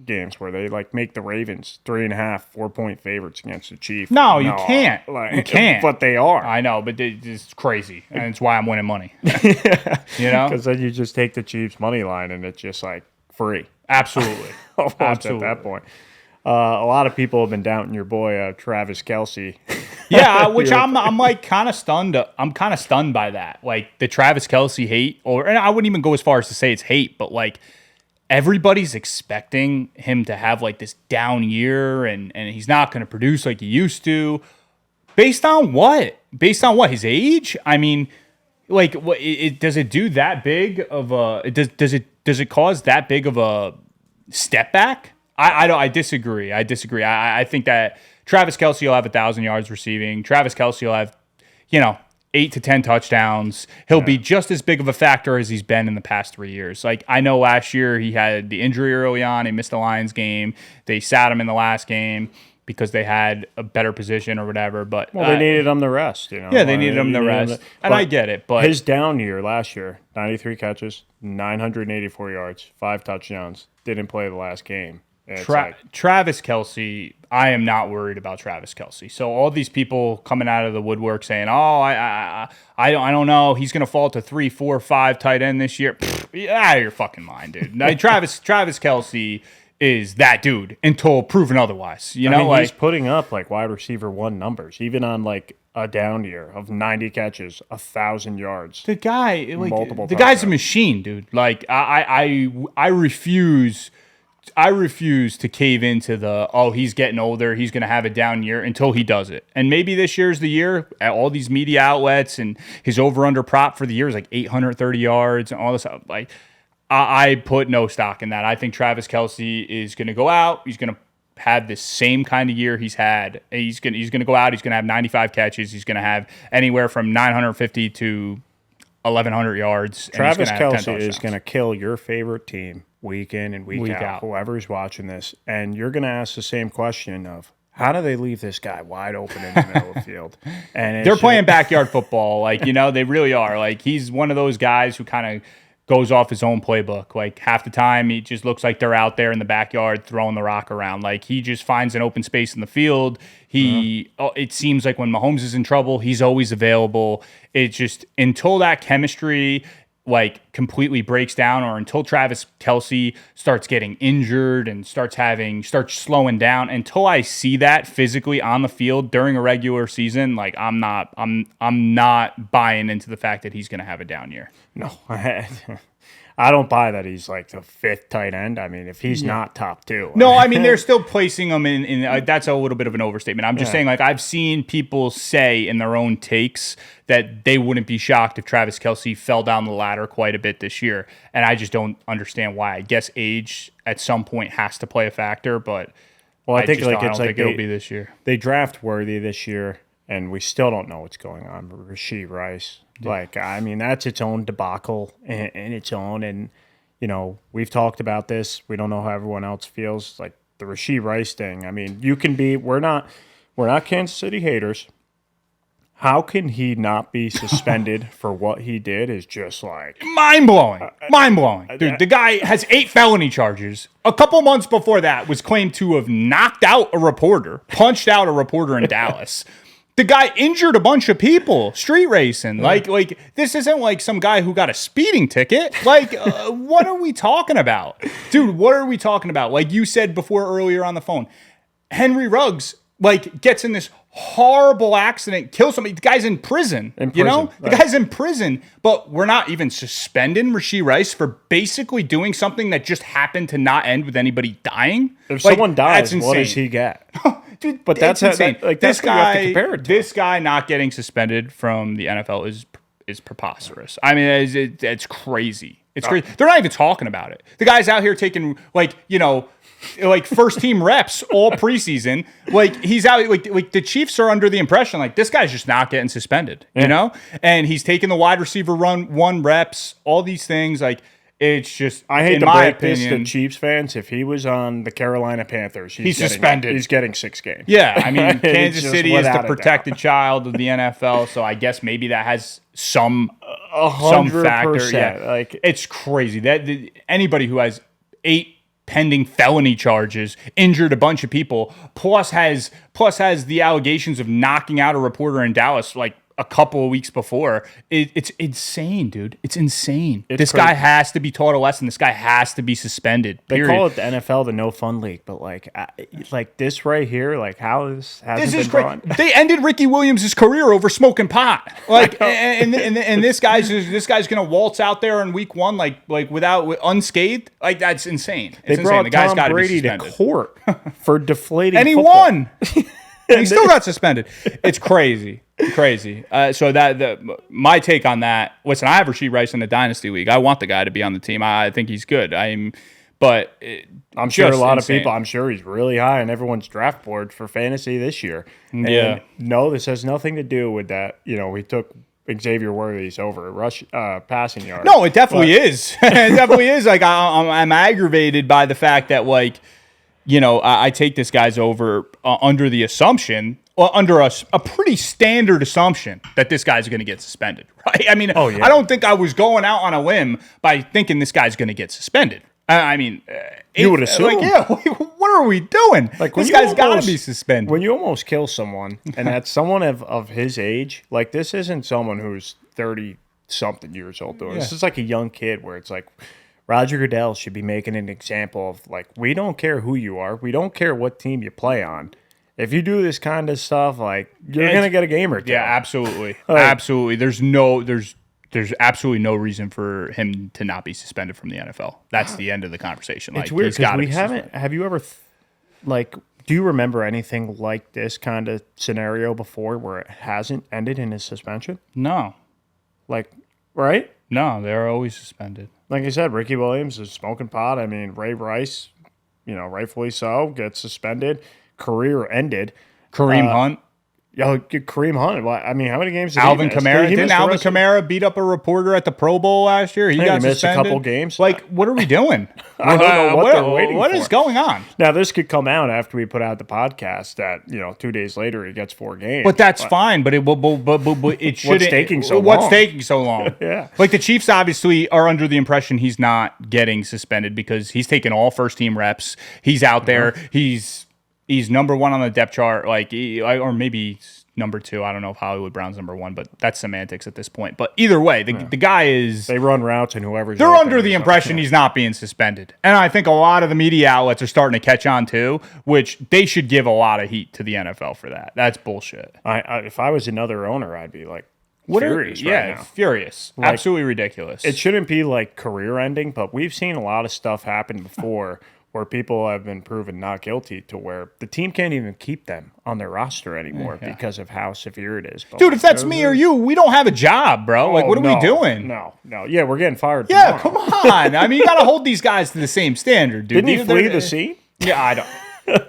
[SPEAKER 1] games where they like make the Ravens 3.5, 4-point favorites against the Chiefs.
[SPEAKER 2] No, you can't. You can't.
[SPEAKER 1] But they are.
[SPEAKER 2] I know, but it's crazy, and it's why I'm winning money.
[SPEAKER 1] Because then you just take the Chiefs money line, and it's just like free.
[SPEAKER 2] Absolutely.
[SPEAKER 1] Absolutely. At that point. A lot of people have been doubting your boy Travis Kelce.
[SPEAKER 2] Yeah, which I'm like kind of stunned. I'm kind of stunned by that. Like the Travis Kelce hate, and I wouldn't even go as far as to say it's hate, but like everybody's expecting him to have like this down year, and he's not going to produce like he used to. Based on what? Based on what? His age? I mean, like, what? Does it do that big of a? Does it cause that big of a step back? I disagree. I think that Travis Kelce will have 1,000 yards receiving. Travis Kelce will have, 8 to 10 touchdowns. He'll be just as big of a factor as he's been in the past 3 years. Like, I know last year he had the injury early on. He missed the Lions game. They sat him in the last game because they had a better position or whatever. But
[SPEAKER 1] they needed him to rest.
[SPEAKER 2] Yeah, they needed him to rest. And I get it. But
[SPEAKER 1] his down year last year, 93 catches, 984 yards, 5 touchdowns. Didn't play the last game.
[SPEAKER 2] Travis Kelce, I am not worried about Travis Kelce. So all these people coming out of the woodwork saying, "Oh, I don't know, he's gonna fall to 3, 4, 5 tight end this year." Out of your fucking mind, dude. Like, Travis Kelce is that dude until proven otherwise.
[SPEAKER 1] He's putting up like wide receiver 1 numbers, even on like a down year of 90 catches, 1,000 yards.
[SPEAKER 2] The guy, the guy's a machine, dude. Like I refuse to cave into he's getting older, he's going to have a down year until he does it. And maybe this year's the year. All these media outlets and his over-under prop for the year is like 830 yards and all this. Like, I put no stock in that. I think Travis Kelce is going to go out. He's going to have the same kind of year he's had. He's going to go out. He's going to have 95 catches. He's going to have anywhere from 950 to 1,100 yards.
[SPEAKER 1] Travis
[SPEAKER 2] and he's gonna have 10
[SPEAKER 1] Kelce is
[SPEAKER 2] touchdowns.
[SPEAKER 1] going to kill your favorite team week in and week out, whoever's watching this. And you're going to ask the same question of, how do they leave this guy wide open in the middle of the field? And
[SPEAKER 2] They're playing backyard football. Like, they really are. Like, he's one of those guys who kind of goes off his own playbook. Like, half the time, he just looks like they're out there in the backyard throwing the rock around. Like, he just finds an open space in the field. It seems like when Mahomes is in trouble, he's always available. It's just until that chemistry completely breaks down, or until Travis Kelce starts getting injured and starts slowing down, until I see that physically on the field during a regular season, I'm not buying into the fact that he's going to have a down year.
[SPEAKER 1] No, I don't buy that he's like the fifth tight end. I mean, if he's not top two.
[SPEAKER 2] No, I mean, they're still placing him in that's a little bit of an overstatement. I'm just saying, I've seen people say in their own takes that they wouldn't be shocked if Travis Kelce fell down the ladder quite a bit this year. And I just don't understand why. I guess age at some point has to play a factor, but
[SPEAKER 1] I think
[SPEAKER 2] it'll be this year.
[SPEAKER 1] They draft Worthy this year, and we still don't know what's going on with Rashee Rice. Yeah. That's its own debacle in its own. And, we've talked about this. We don't know how everyone else feels. Like the Rashee Rice thing. I mean, we're not Kansas City haters. How can he not be suspended for what he did is just
[SPEAKER 2] mind-blowing. Mind-blowing. Dude, the guy has 8 felony charges. A couple months before that was claimed to have knocked out a reporter, punched out a reporter in Dallas. The guy injured a bunch of people, street racing. Like this isn't like some guy who got a speeding ticket. What are we talking about? Dude, what are we talking about? Like you said before earlier on the phone, Henry Ruggs, gets in this horrible accident, kills somebody. The guy's in prison. The guy's in prison, but we're not even suspending Rashee Rice for basically doing something that just happened to not end with anybody dying.
[SPEAKER 1] If someone dies, what does he get?
[SPEAKER 2] Dude,
[SPEAKER 1] but that's insane. This
[SPEAKER 2] guy not getting suspended from the NFL is preposterous. I mean, it's crazy. It's crazy. They're not even talking about it. The guy's out here taking first team reps all preseason. He's out. The Chiefs are under the impression this guy's just not getting suspended. And he's taking the wide receiver one reps. All these things It's just,
[SPEAKER 1] I hate to break this to Chiefs fans. If he was on the Carolina Panthers, he's
[SPEAKER 2] suspended.
[SPEAKER 1] He's getting 6 games.
[SPEAKER 2] Yeah, I mean, Kansas City is the protected child of the NFL, so I guess maybe that has some factor. Yeah, it's crazy that anybody who has 8 pending felony charges, injured a bunch of people, plus has the allegations of knocking out a reporter in Dallas a couple of weeks before. It's insane, dude. It's insane. This guy has to be taught a lesson. This guy has to be suspended. Period.
[SPEAKER 1] They call it the NFL the no fun league, but this right here, how this is great.
[SPEAKER 2] They ended Ricky Williams' career over smoking pot. And this guy's gonna waltz out there in week 1 without unscathed. That's insane. It's
[SPEAKER 1] they brought
[SPEAKER 2] insane. The guy's
[SPEAKER 1] Tom Brady to court for deflating,
[SPEAKER 2] and he won. And he still got suspended. It's crazy. So my take on that. Listen, I have Rashee Rice in the Dynasty League. I want the guy to be on the team. I think he's good. I'm
[SPEAKER 1] sure a lot of people. I'm sure he's really high on everyone's draft board for fantasy this year. And no, this has nothing to do with that. We took Xavier Worthy's over passing yards.
[SPEAKER 2] No, it definitely is. It definitely is. I'm aggravated by the fact that I take this guy's over under the assumption, or under a pretty standard assumption that this guy's going to get suspended, right? I mean, I don't think I was going out on a limb by thinking this guy's going to get suspended.
[SPEAKER 1] You would assume.
[SPEAKER 2] What are we doing? This guy's got to be suspended.
[SPEAKER 1] When you almost kill someone, and that's someone of his age, this isn't someone who's 30-something years old doing this. This is a young kid where it's Roger Goodell should be making an example of we don't care who you are. We don't care what team you play on. If you do this kind of stuff, you're going to get a game or two.
[SPEAKER 2] Yeah, absolutely. Absolutely. There's absolutely no reason for him to not be suspended from the NFL. That's the end of the conversation.
[SPEAKER 1] It's weird because we haven't. Have you ever, do you remember anything like this kind of scenario before where it hasn't ended in a suspension?
[SPEAKER 2] No.
[SPEAKER 1] Right?
[SPEAKER 2] No, they're always suspended.
[SPEAKER 1] Like I said, Ricky Williams is smoking pot. I mean, Ray Rice, rightfully so, gets suspended. Career ended.
[SPEAKER 2] Kareem Hunt.
[SPEAKER 1] Kareem Hunt. I mean, how many games did
[SPEAKER 2] Alvin
[SPEAKER 1] he miss?
[SPEAKER 2] Kamara. Didn't Alvin
[SPEAKER 1] Kamara?
[SPEAKER 2] Kamara beat up a reporter at the Pro Bowl last year? He got
[SPEAKER 1] missed
[SPEAKER 2] suspended.
[SPEAKER 1] a couple games.
[SPEAKER 2] Like, what are we doing?
[SPEAKER 1] I don't know what they're waiting
[SPEAKER 2] What
[SPEAKER 1] for.
[SPEAKER 2] is going on?
[SPEAKER 1] Now, this could come out after we put out the podcast that, 2 days later he gets 4 games.
[SPEAKER 2] But that's fine. But it shouldn't.
[SPEAKER 1] What's taking so long?
[SPEAKER 2] What's taking so long?
[SPEAKER 1] Yeah.
[SPEAKER 2] Like the Chiefs obviously are under the impression he's not getting suspended because he's taking all first team reps. He's out there. He's number 1 on the depth chart. Or maybe number 2. I don't know if Hollywood Brown's number 1, but that's semantics at this point. But either way, the guy is.
[SPEAKER 1] They run routes and whoever's.
[SPEAKER 2] They're under the impression he's not being suspended. And I think a lot of the media outlets are starting to catch on too, which they should give a lot of heat to the NFL for that. That's bullshit.
[SPEAKER 1] If I was another owner, I'd be like furious right now.
[SPEAKER 2] Furious. Absolutely ridiculous.
[SPEAKER 1] It shouldn't be like career ending, but we've seen a lot of stuff happen before where people have been proven not guilty to where the team can't even keep them on their roster anymore because of how severe it is. But
[SPEAKER 2] dude, if that's me or you, we don't have a job, bro. What are we doing?
[SPEAKER 1] No. Yeah, we're getting fired
[SPEAKER 2] Yeah,
[SPEAKER 1] tomorrow.
[SPEAKER 2] come on. I mean, you got to hold these guys to the same standard, dude.
[SPEAKER 1] Didn't he flee the scene?
[SPEAKER 2] Yeah, I don't.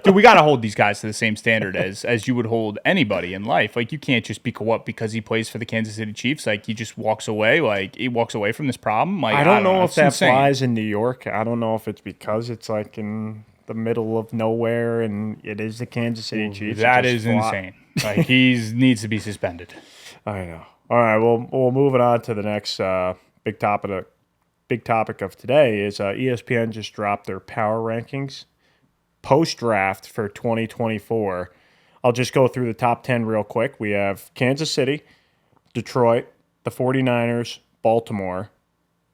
[SPEAKER 2] Dude, we got to hold these guys to the same standard as you would hold anybody in life. Like, you can't just go up because he plays for the Kansas City Chiefs. Like, he just walks away. Like, he walks away from this problem. Like,
[SPEAKER 1] I don't know if that
[SPEAKER 2] insane.
[SPEAKER 1] flies in New York. I don't know if it's because it's like in the middle of nowhere and it is the Kansas City Chiefs.
[SPEAKER 2] That is insane. Like, he needs to be suspended.
[SPEAKER 1] I know. All right, well, we'll move it on to the next big topic of today is ESPN just dropped their power rankings post-draft for 2024. I'll just go through the top 10 real quick. We have Kansas City, Detroit, the 49ers, Baltimore,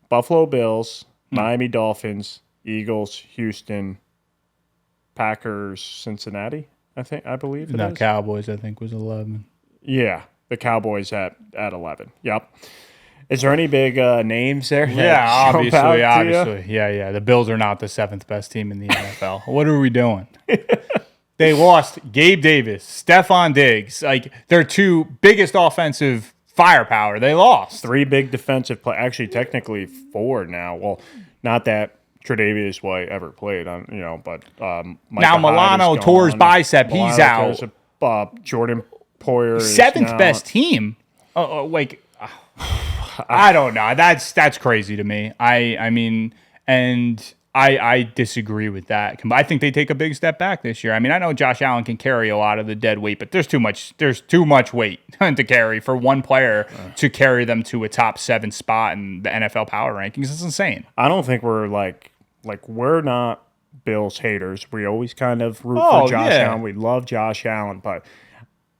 [SPEAKER 1] Buffalo Bills, Miami Dolphins, Eagles, Houston, Packers, Cincinnati, I believe it is.
[SPEAKER 2] Cowboys, I think, was 11.
[SPEAKER 1] Yeah, the Cowboys at 11. Yep. Is there any big names there?
[SPEAKER 2] Yeah, obviously. Yeah. The Bills are not the 7th best team in the NFL. What are we doing? They lost Gabe Davis, Stephon Diggs, like their 2 biggest offensive firepower. They lost
[SPEAKER 1] 3 big defensive play. Actually, technically 4 now. Well, not that Tre'Davious White ever played on, but
[SPEAKER 2] now Milano tore his bicep. He's out.
[SPEAKER 1] Jordan Poyer,
[SPEAKER 2] 7th best team. I don't know. That's crazy to me. I mean, and I disagree with that. I think they take a big step back this year. I mean, I know Josh Allen can carry a lot of the dead weight, but there's too much weight to carry for one player to carry them to a top 7 spot in the NFL power rankings. It's insane.
[SPEAKER 1] I don't think we're like we're not Bills haters. We always kind of root for Josh Allen. We love Josh Allen, but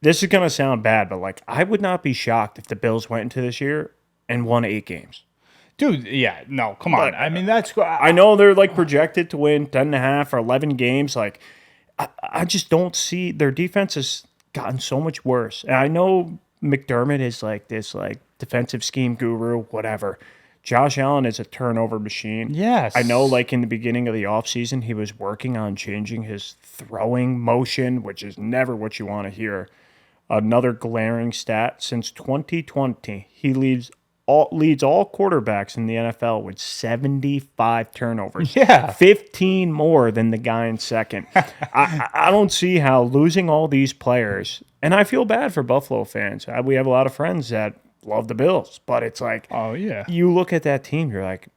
[SPEAKER 1] this is going to sound bad, but I would not be shocked if the Bills went into this year and won 8 games.
[SPEAKER 2] Dude, yeah, no, come on. I mean,
[SPEAKER 1] I know they're projected to win 10.5 or 11 games. I just don't see their defense has gotten so much worse. And I know McDermott is this defensive scheme guru, whatever. Josh Allen is a turnover machine.
[SPEAKER 2] Yes.
[SPEAKER 1] I know in the beginning of the offseason, he was working on changing his throwing motion, which is never what you want to hear. Another glaring stat, since 2020, he leads all quarterbacks in the NFL with 75 turnovers.
[SPEAKER 2] Yeah.
[SPEAKER 1] 15 more than the guy in second. I don't see how losing all these players, and I feel bad for Buffalo fans. We have a lot of friends that love the Bills, but it's
[SPEAKER 2] oh, yeah.
[SPEAKER 1] You look at that team, you're like,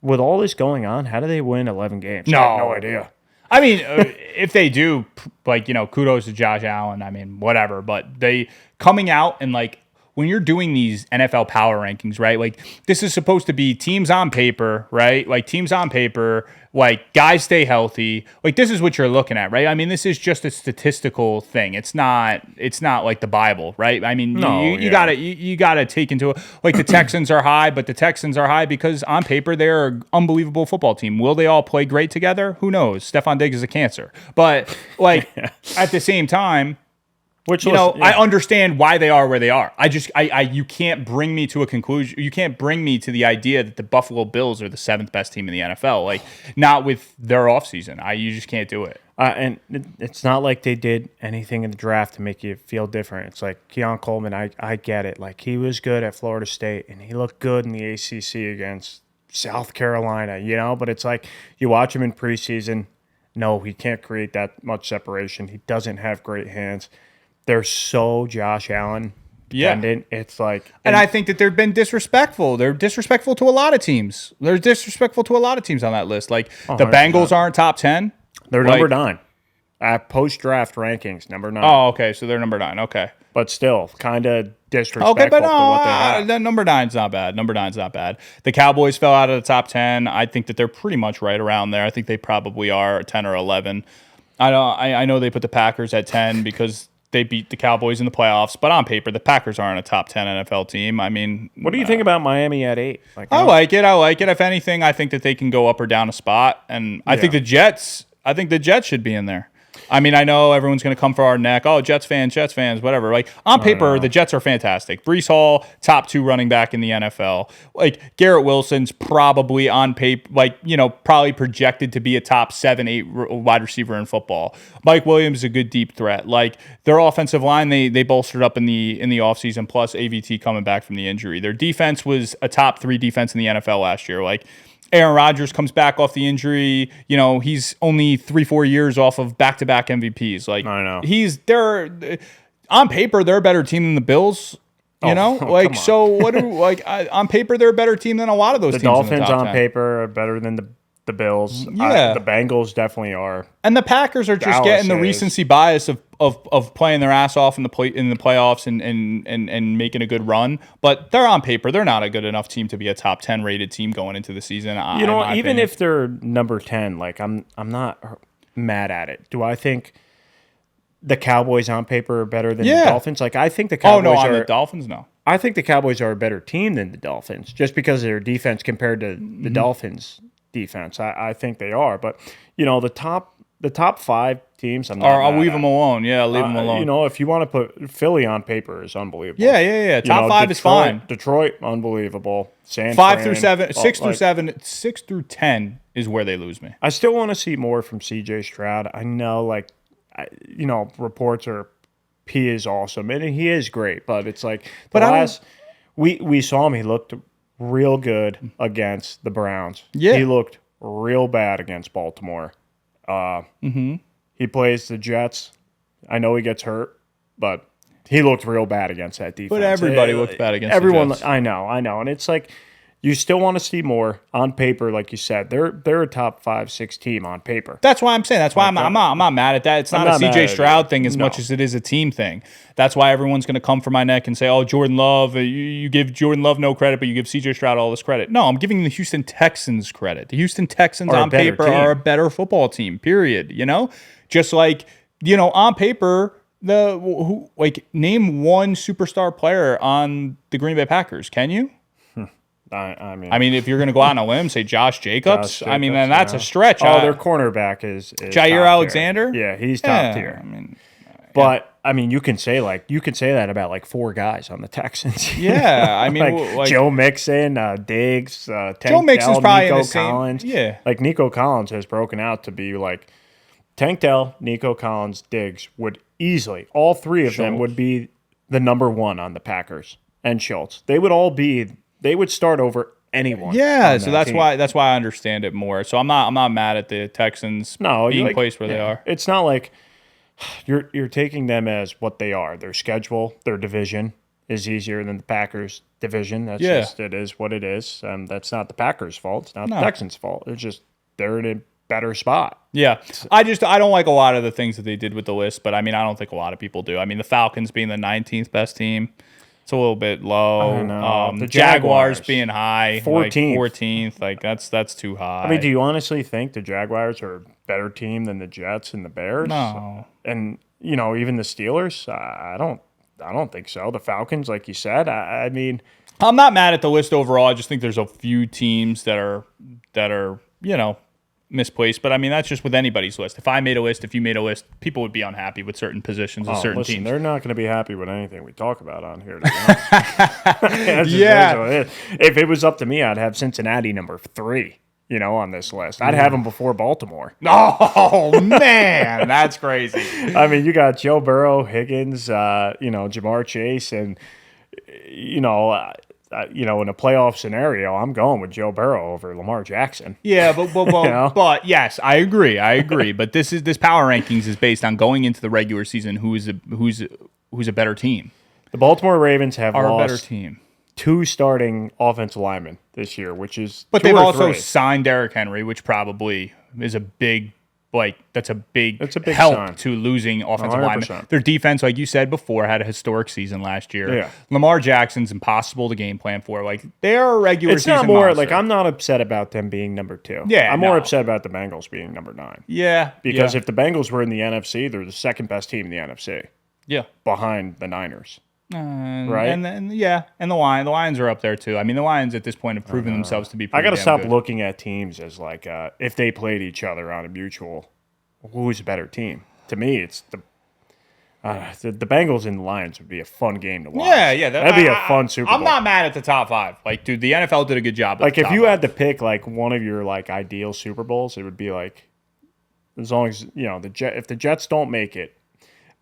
[SPEAKER 1] with all this going on, how do they win 11 games?
[SPEAKER 2] No.
[SPEAKER 1] I have no idea.
[SPEAKER 2] I mean, if they do, kudos to Josh Allen. I mean, whatever. But they coming out and when you're doing these NFL power rankings, right? This is supposed to be teams on paper, right? Teams on paper, guys stay healthy. This is what you're looking at, right? I mean, this is just a statistical thing. It's not like the Bible, right? I mean, you gotta take into the Texans are high, but the Texans are high because on paper they're an unbelievable football team. Will they all play great together? Who knows? Stephon Diggs is a cancer, but at the same time. I understand why they are where they are. You can't bring me to a conclusion. You can't bring me to the idea that the Buffalo Bills are the 7th best team in the NFL. Not with their offseason. You just can't do it.
[SPEAKER 1] And it's not like they did anything in the draft to make you feel different. It's Keon Coleman, I get it. He was good at Florida State, and he looked good in the ACC against South Carolina, But it's you watch him in preseason. No, he can't create that much separation. He doesn't have great hands. they're so Josh Allen dependent. It's like,
[SPEAKER 2] and I think that they've been disrespectful. They're disrespectful to a lot of teams. They're disrespectful to a lot of teams on that list. Like the
[SPEAKER 1] 100%.
[SPEAKER 2] Bengals aren't top 10.
[SPEAKER 1] They're number 9. Post-draft rankings, number 9.
[SPEAKER 2] Oh, okay. So they're number 9. Okay.
[SPEAKER 1] But still, kind of disrespectful
[SPEAKER 2] Okay, but
[SPEAKER 1] to what they have.
[SPEAKER 2] number 9's not bad. Number 9's not bad. The Cowboys fell out of the top 10. I think that they're pretty much right around there. I think they probably are 10 or 11. I know they put the Packers at 10 because they beat the Cowboys in the playoffs, but on paper, the Packers aren't a top 10 NFL team. I mean,
[SPEAKER 1] What do you think about Miami at 8? Like,
[SPEAKER 2] I like it. If anything, I think that they can go up or down a spot, and I think the Jets should be in there. I mean, I know everyone's going to come for our neck. Oh, Jets fans, whatever. Like on paper, the Jets are fantastic. Breece Hall, top 2 running back in the NFL. Like Garrett Wilson's probably on paper, probably projected to be a top 7, 8 wide receiver in football. Mike Williams is a good deep threat. Like their offensive line, they bolstered up in the offseason, plus AVT coming back from the injury. Their defense was a top 3 defense in the NFL last year. Like Aaron Rodgers comes back off the injury. He's only 3-4 years off of back-to-back MVPs. Like
[SPEAKER 1] I know.
[SPEAKER 2] They're on paper, they're a better team than the Bills. So what do on paper they're a better team than a lot of those
[SPEAKER 1] The
[SPEAKER 2] teams. The
[SPEAKER 1] Dolphins on paper are better than the Bills.
[SPEAKER 2] Yeah.
[SPEAKER 1] The Bengals definitely are.
[SPEAKER 2] And the Packers are just getting the recency bias of playing their ass off in the playoffs and making a good run. But they're on paper, they're not a good enough team to be a top 10 rated team going into the season.
[SPEAKER 1] Even if they're number 10, like I'm not mad at it. Do I think the Cowboys on paper are better than the Dolphins? Like I think the Cowboys
[SPEAKER 2] the Dolphins, no.
[SPEAKER 1] I think the Cowboys are a better team than the Dolphins just because of their defense compared to the Dolphins defense. I think they are, but the top 5 teams, I'm not.
[SPEAKER 2] I'll leave them alone. Yeah, I'll leave them alone.
[SPEAKER 1] If you want to put Philly on paper, is unbelievable.
[SPEAKER 2] Yeah. Top 5 is fine.
[SPEAKER 1] Detroit, unbelievable. San
[SPEAKER 2] 5
[SPEAKER 1] Fran,
[SPEAKER 2] through 7, 6 through 7, 6 through 10 is where they lose me.
[SPEAKER 1] I still want to see more from CJ Stroud. I know, reports are he is awesome and he is great, but it's like we saw him. He looked real good against the Browns.
[SPEAKER 2] Yeah.
[SPEAKER 1] He looked real bad against Baltimore. He plays the Jets. I know he gets hurt, but he looked real bad against that defense.
[SPEAKER 2] But everybody looked bad against
[SPEAKER 1] everyone.
[SPEAKER 2] The Jets.
[SPEAKER 1] I know, and it's like you still want to see more on paper, like you said. They're a top 5, 6 team on paper.
[SPEAKER 2] That's why I'm saying. That's why I'm not mad at that. It's not a CJ Stroud thing as much as it is a team thing. That's why everyone's going to come for my neck and say, "Oh, Jordan Love, you give Jordan Love no credit, but you give CJ Stroud all this credit." No, I'm giving the Houston Texans credit. The Houston Texans on paper are a better football team. Period. Just like on paper, name one superstar player on the Green Bay Packers. Can you?
[SPEAKER 1] I
[SPEAKER 2] mean, if you're going to go out on a limb, say Josh Jacobs. I mean, then that's a stretch.
[SPEAKER 1] Their cornerback is
[SPEAKER 2] Jair Alexander.
[SPEAKER 1] Yeah, he's top tier. You can say that about like 4 guys on the Texans.
[SPEAKER 2] Yeah, I mean,
[SPEAKER 1] like Joe Mixon, Diggs,
[SPEAKER 2] Joe Mixon's probably
[SPEAKER 1] Nico
[SPEAKER 2] in the
[SPEAKER 1] Collins.
[SPEAKER 2] Same, yeah,
[SPEAKER 1] like Nico Collins has broken out to be like Tank Dell, Nico Collins, Diggs would easily all 3 of them would be the number 1 on the Packers, and Schultz. They would start over anyone.
[SPEAKER 2] Yeah, so that's why I understand it more. So I'm not mad at the Texans being placed where they are.
[SPEAKER 1] It's not like you're taking them as what they are. Their schedule, their division is easier than the Packers division. That's just it is what it is. That's not the Packers' fault. It's not the Texans' fault. It's just they're in a better spot.
[SPEAKER 2] Yeah. I don't like a lot of the things that they did with the list, but I mean I don't think a lot of people do. I mean the Falcons being the 19th best team. It's a little bit low. The Jaguars being high, 14th. Like that's too high.
[SPEAKER 1] I mean, do you honestly think the Jaguars are a better team than the Jets and the Bears?
[SPEAKER 2] No.
[SPEAKER 1] And even the Steelers? I don't think so. The Falcons, like you said, I mean,
[SPEAKER 2] I'm not mad at the list overall. I just think there's a few teams that are misplaced, but I mean that's just with anybody's list. If I made a list, if you made a list, people would be unhappy with certain positions of certain teams.
[SPEAKER 1] They're not going to be happy with anything we talk about on here. Yeah, if it was up to me, I'd have Cincinnati number 3. On this list, I'd have them before Baltimore.
[SPEAKER 2] Oh man, that's crazy.
[SPEAKER 1] I mean, you got Joe Burrow, Higgins, Jamar Chase, and in a playoff scenario, I'm going with Joe Burrow over Lamar Jackson.
[SPEAKER 2] Yeah, but yes, I agree. But this power rankings is based on going into the regular season who's who's a better team.
[SPEAKER 1] The Baltimore Ravens have
[SPEAKER 2] Are a
[SPEAKER 1] lost
[SPEAKER 2] better team.
[SPEAKER 1] 2 starting offensive linemen this year, which is
[SPEAKER 2] But
[SPEAKER 1] 2
[SPEAKER 2] they've
[SPEAKER 1] or
[SPEAKER 2] also
[SPEAKER 1] 3.
[SPEAKER 2] signed Derrick Henry, which probably is a big, that's a big help
[SPEAKER 1] sign.
[SPEAKER 2] to losing offensive
[SPEAKER 1] 100%.
[SPEAKER 2] linemen. Their defense, like you said before, had a historic season last year.
[SPEAKER 1] Yeah.
[SPEAKER 2] Lamar Jackson's impossible to game plan for. Like, they're a regular
[SPEAKER 1] It's
[SPEAKER 2] season
[SPEAKER 1] not more
[SPEAKER 2] monster.
[SPEAKER 1] like I'm not upset about them being number 2.
[SPEAKER 2] Yeah,
[SPEAKER 1] I'm more
[SPEAKER 2] no.
[SPEAKER 1] upset about the Bengals being number 9.
[SPEAKER 2] Yeah.
[SPEAKER 1] Because if the Bengals were in the NFC, they're the second best team in the NFC
[SPEAKER 2] yeah.
[SPEAKER 1] behind the Niners.
[SPEAKER 2] Right, and then and the Lions are up there too. I mean, the Lions at this point have proven themselves to be.
[SPEAKER 1] I
[SPEAKER 2] got to
[SPEAKER 1] stop looking at teams as like if they played each other on a mutual, who's a better team? To me, it's the Bengals and the Lions would be a fun game to watch.
[SPEAKER 2] Yeah,
[SPEAKER 1] that'd be a fun Super Bowl.
[SPEAKER 2] I'm not mad at the top 5. Like, dude, the NFL did a good job.
[SPEAKER 1] Like, if you had to pick like one of your like ideal Super Bowls, it would be like, as long as if the Jets don't make it,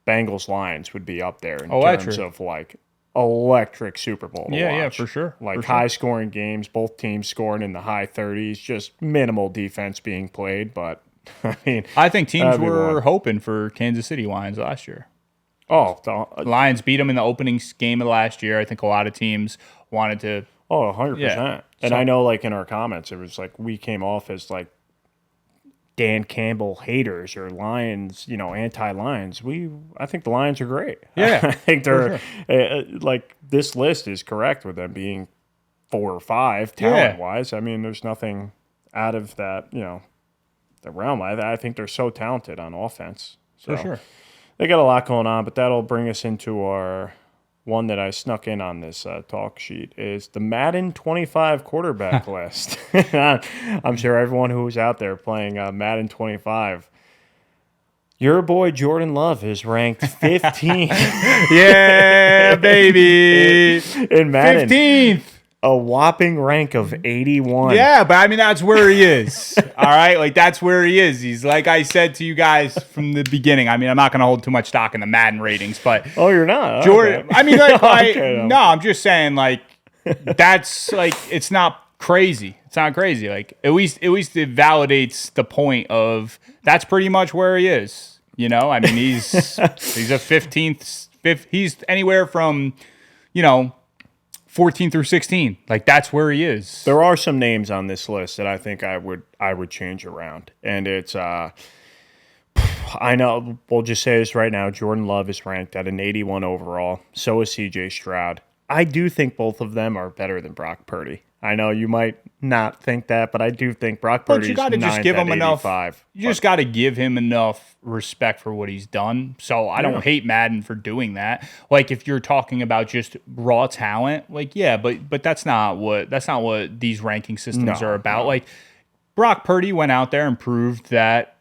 [SPEAKER 1] Bengals Lions would be up there in terms of like electric Super Bowl.
[SPEAKER 2] Yeah, for sure.
[SPEAKER 1] Like high scoring games, both teams scoring in the high 30s, just minimal defense being played. But I mean,
[SPEAKER 2] I think teams were hoping for Kansas City Lions last year.
[SPEAKER 1] Oh,
[SPEAKER 2] Lions beat them in the opening game of last year. I think a lot of teams wanted to.
[SPEAKER 1] Oh, 100%. And I know, like in our comments, it was like we came off as like Dan Campbell haters or Lions, anti-Lions. I think the Lions are great.
[SPEAKER 2] Yeah,
[SPEAKER 1] I think they're like this list is correct with them being 4 or 5 talent-wise. I mean, there's nothing out of that, the realm. I think they're so talented on offense. So
[SPEAKER 2] for sure.
[SPEAKER 1] They got a lot going on, but that'll bring us into our one that I snuck in on this talk sheet is the Madden 25 quarterback list. I'm sure everyone who was out there playing Madden 25, your boy Jordan Love is ranked 15.
[SPEAKER 2] Yeah, baby.
[SPEAKER 1] In Madden.
[SPEAKER 2] 15th.
[SPEAKER 1] A whopping rank of 81.
[SPEAKER 2] Yeah, but I mean, that's where he is. All right? Like, that's where he is. He's, like I said to you guys from the beginning, I mean, I'm not going to hold too much stock in the Madden ratings, but.
[SPEAKER 1] Oh, you're not?
[SPEAKER 2] Jordan,
[SPEAKER 1] Okay.
[SPEAKER 2] I mean, like,
[SPEAKER 1] Okay,
[SPEAKER 2] no, I'm just saying, like, that's, like, it's not crazy. It's not crazy. Like, at least it validates the point of that's pretty much where he is. I mean, he's a 15th, he's anywhere from, 14 through 16. Like, that's where he is.
[SPEAKER 1] There are some names on this list that I think I would change around. And it's I know we'll just say this right now, Jordan Love is ranked at an 81 overall. So is CJ Stroud. I do think both of them are better than Brock Purdy. I know you might not think that, but I do think Brock Purdy's
[SPEAKER 2] But you got to just give him enough. You just got to give him enough respect for what he's done. So I don't hate Madden for doing that. Like, if you're talking about just raw talent, like, yeah, but that's not what these ranking systems are about. No. Like, Brock Purdy went out there and proved that.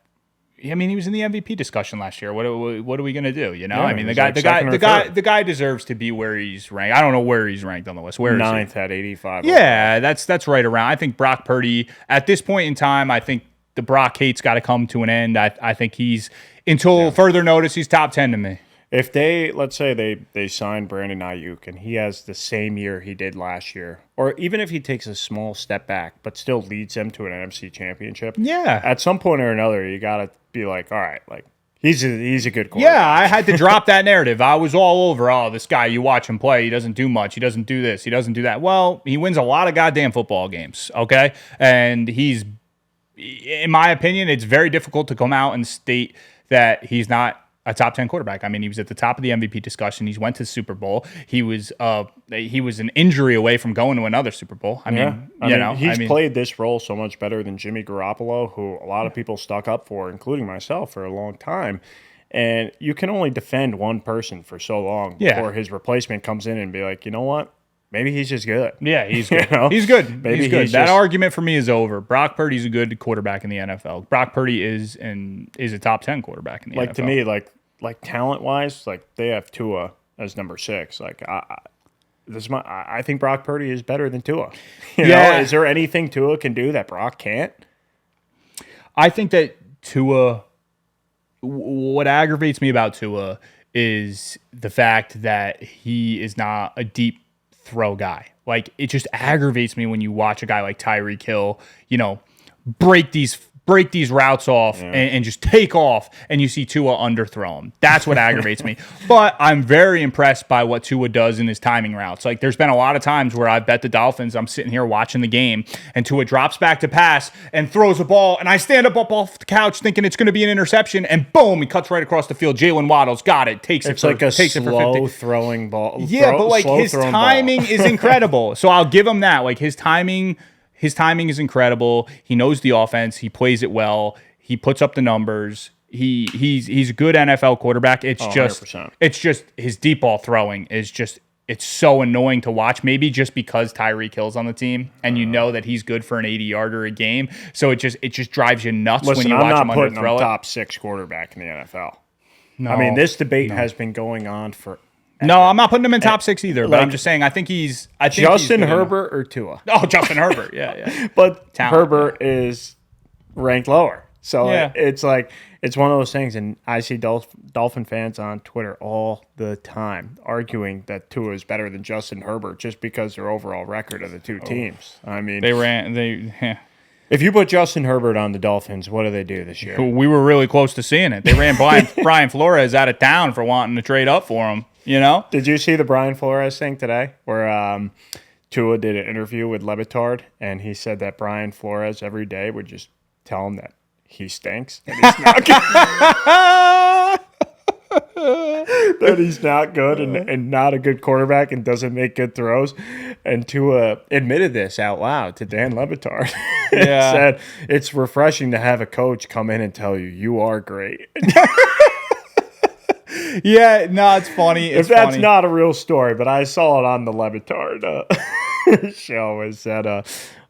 [SPEAKER 2] I mean, he was in the MVP discussion last year. What are we gonna do? Yeah, I mean, the guy deserves to be where he's ranked. I don't know where he's ranked on the list. Where
[SPEAKER 1] 9th
[SPEAKER 2] is he?
[SPEAKER 1] at 85.
[SPEAKER 2] Yeah, that's right around. I think Brock Purdy at this point in time. I think the Brock hate's got to come to an end. I think he's until further notice. He's top 10 to me.
[SPEAKER 1] If let's say they sign Brandon Ayuk and he has the same year he did last year, or even if he takes a small step back but still leads them to an NFC championship, at some point or another you got to be like, all right, like he's a good quarterback.
[SPEAKER 2] Yeah, I had to drop that narrative. I was all over, this guy, you watch him play, he doesn't do much, he doesn't do this, he doesn't do that. Well, he wins a lot of goddamn football games, okay? And he's, in my opinion, it's very difficult to come out and state that he's not a top 10 quarterback. I mean, he was at the top of the MVP discussion. He's went to the Super Bowl. He was an injury away from going to another Super Bowl. I mean,
[SPEAKER 1] he's played this role so much better than Jimmy Garoppolo, who a lot of people stuck up for, including myself, for a long time. And you can only defend one person for so long before his replacement comes in and be like, you know what? Maybe he's just good.
[SPEAKER 2] Yeah, he's good. He's good. Maybe he's good. That argument for me is over. Brock Purdy's a good quarterback in the NFL. Brock Purdy is a top 10 quarterback in the NFL.
[SPEAKER 1] Like, to me, like talent-wise, like they have Tua as number 6. Like I think Brock Purdy is better than Tua. You know? Is there anything Tua can do that Brock can't?
[SPEAKER 2] I think that Tua. What aggravates me about Tua is the fact that he is not a deep throw guy. Like, it just aggravates me when you watch a guy like Tyreek Hill, break these break these routes off and just take off, and you see Tua underthrow him. That's what aggravates me. But I'm very impressed by what Tua does in his timing routes. Like, there's been a lot of times where I've bet the Dolphins, I'm sitting here watching the game, and Tua drops back to pass and throws a ball, and I stand up off the couch thinking it's going to be an interception, and boom, he cuts right across the field. Jalen Waddle's got it, takes
[SPEAKER 1] It's
[SPEAKER 2] it
[SPEAKER 1] like a slow throwing ball.
[SPEAKER 2] Yeah, but like his timing is incredible. So I'll give him that. Like his timing is incredible. He knows the offense. He plays it well. He puts up the numbers. He's a good NFL quarterback. It's just
[SPEAKER 1] 100%.
[SPEAKER 2] His deep ball throwing is just it's so annoying to watch. Maybe just because Tyreek Hill's on the team and you know that he's good for an 80-yarder a game. So it just drives you nuts when you watch him underthrow it.
[SPEAKER 1] I'm not putting him top 6 quarterback in the NFL. No, I mean, this debate has been going on for.
[SPEAKER 2] No, I'm not putting him in top 6 either. But I'm just saying, I think
[SPEAKER 1] Justin Herbert or Tua.
[SPEAKER 2] Oh, Justin Herbert, yeah.
[SPEAKER 1] But Herbert is ranked lower, so it's like it's one of those things. And I see Dolphin fans on Twitter all the time arguing that Tua is better than Justin Herbert just because their overall record of the two teams. I mean, If you put Justin Herbert on the Dolphins, what do they do this year?
[SPEAKER 2] We were really close to seeing it. They ran Brian Flores out of town for wanting to trade up for him. You know?
[SPEAKER 1] Did you see the Brian Flores thing today where Tua did an interview with Le Batard, and he said that Brian Flores every day would just tell him that he stinks and he's not good. That he's not good and not a good quarterback and doesn't make good throws. And Tua admitted this out loud to Dan Le Batard.
[SPEAKER 2] Yeah.
[SPEAKER 1] Said, it's refreshing to have a coach come in and tell you are great.
[SPEAKER 2] Yeah, no, it's funny.
[SPEAKER 1] If that's not a real story, but I saw it on the Le Batard show. It said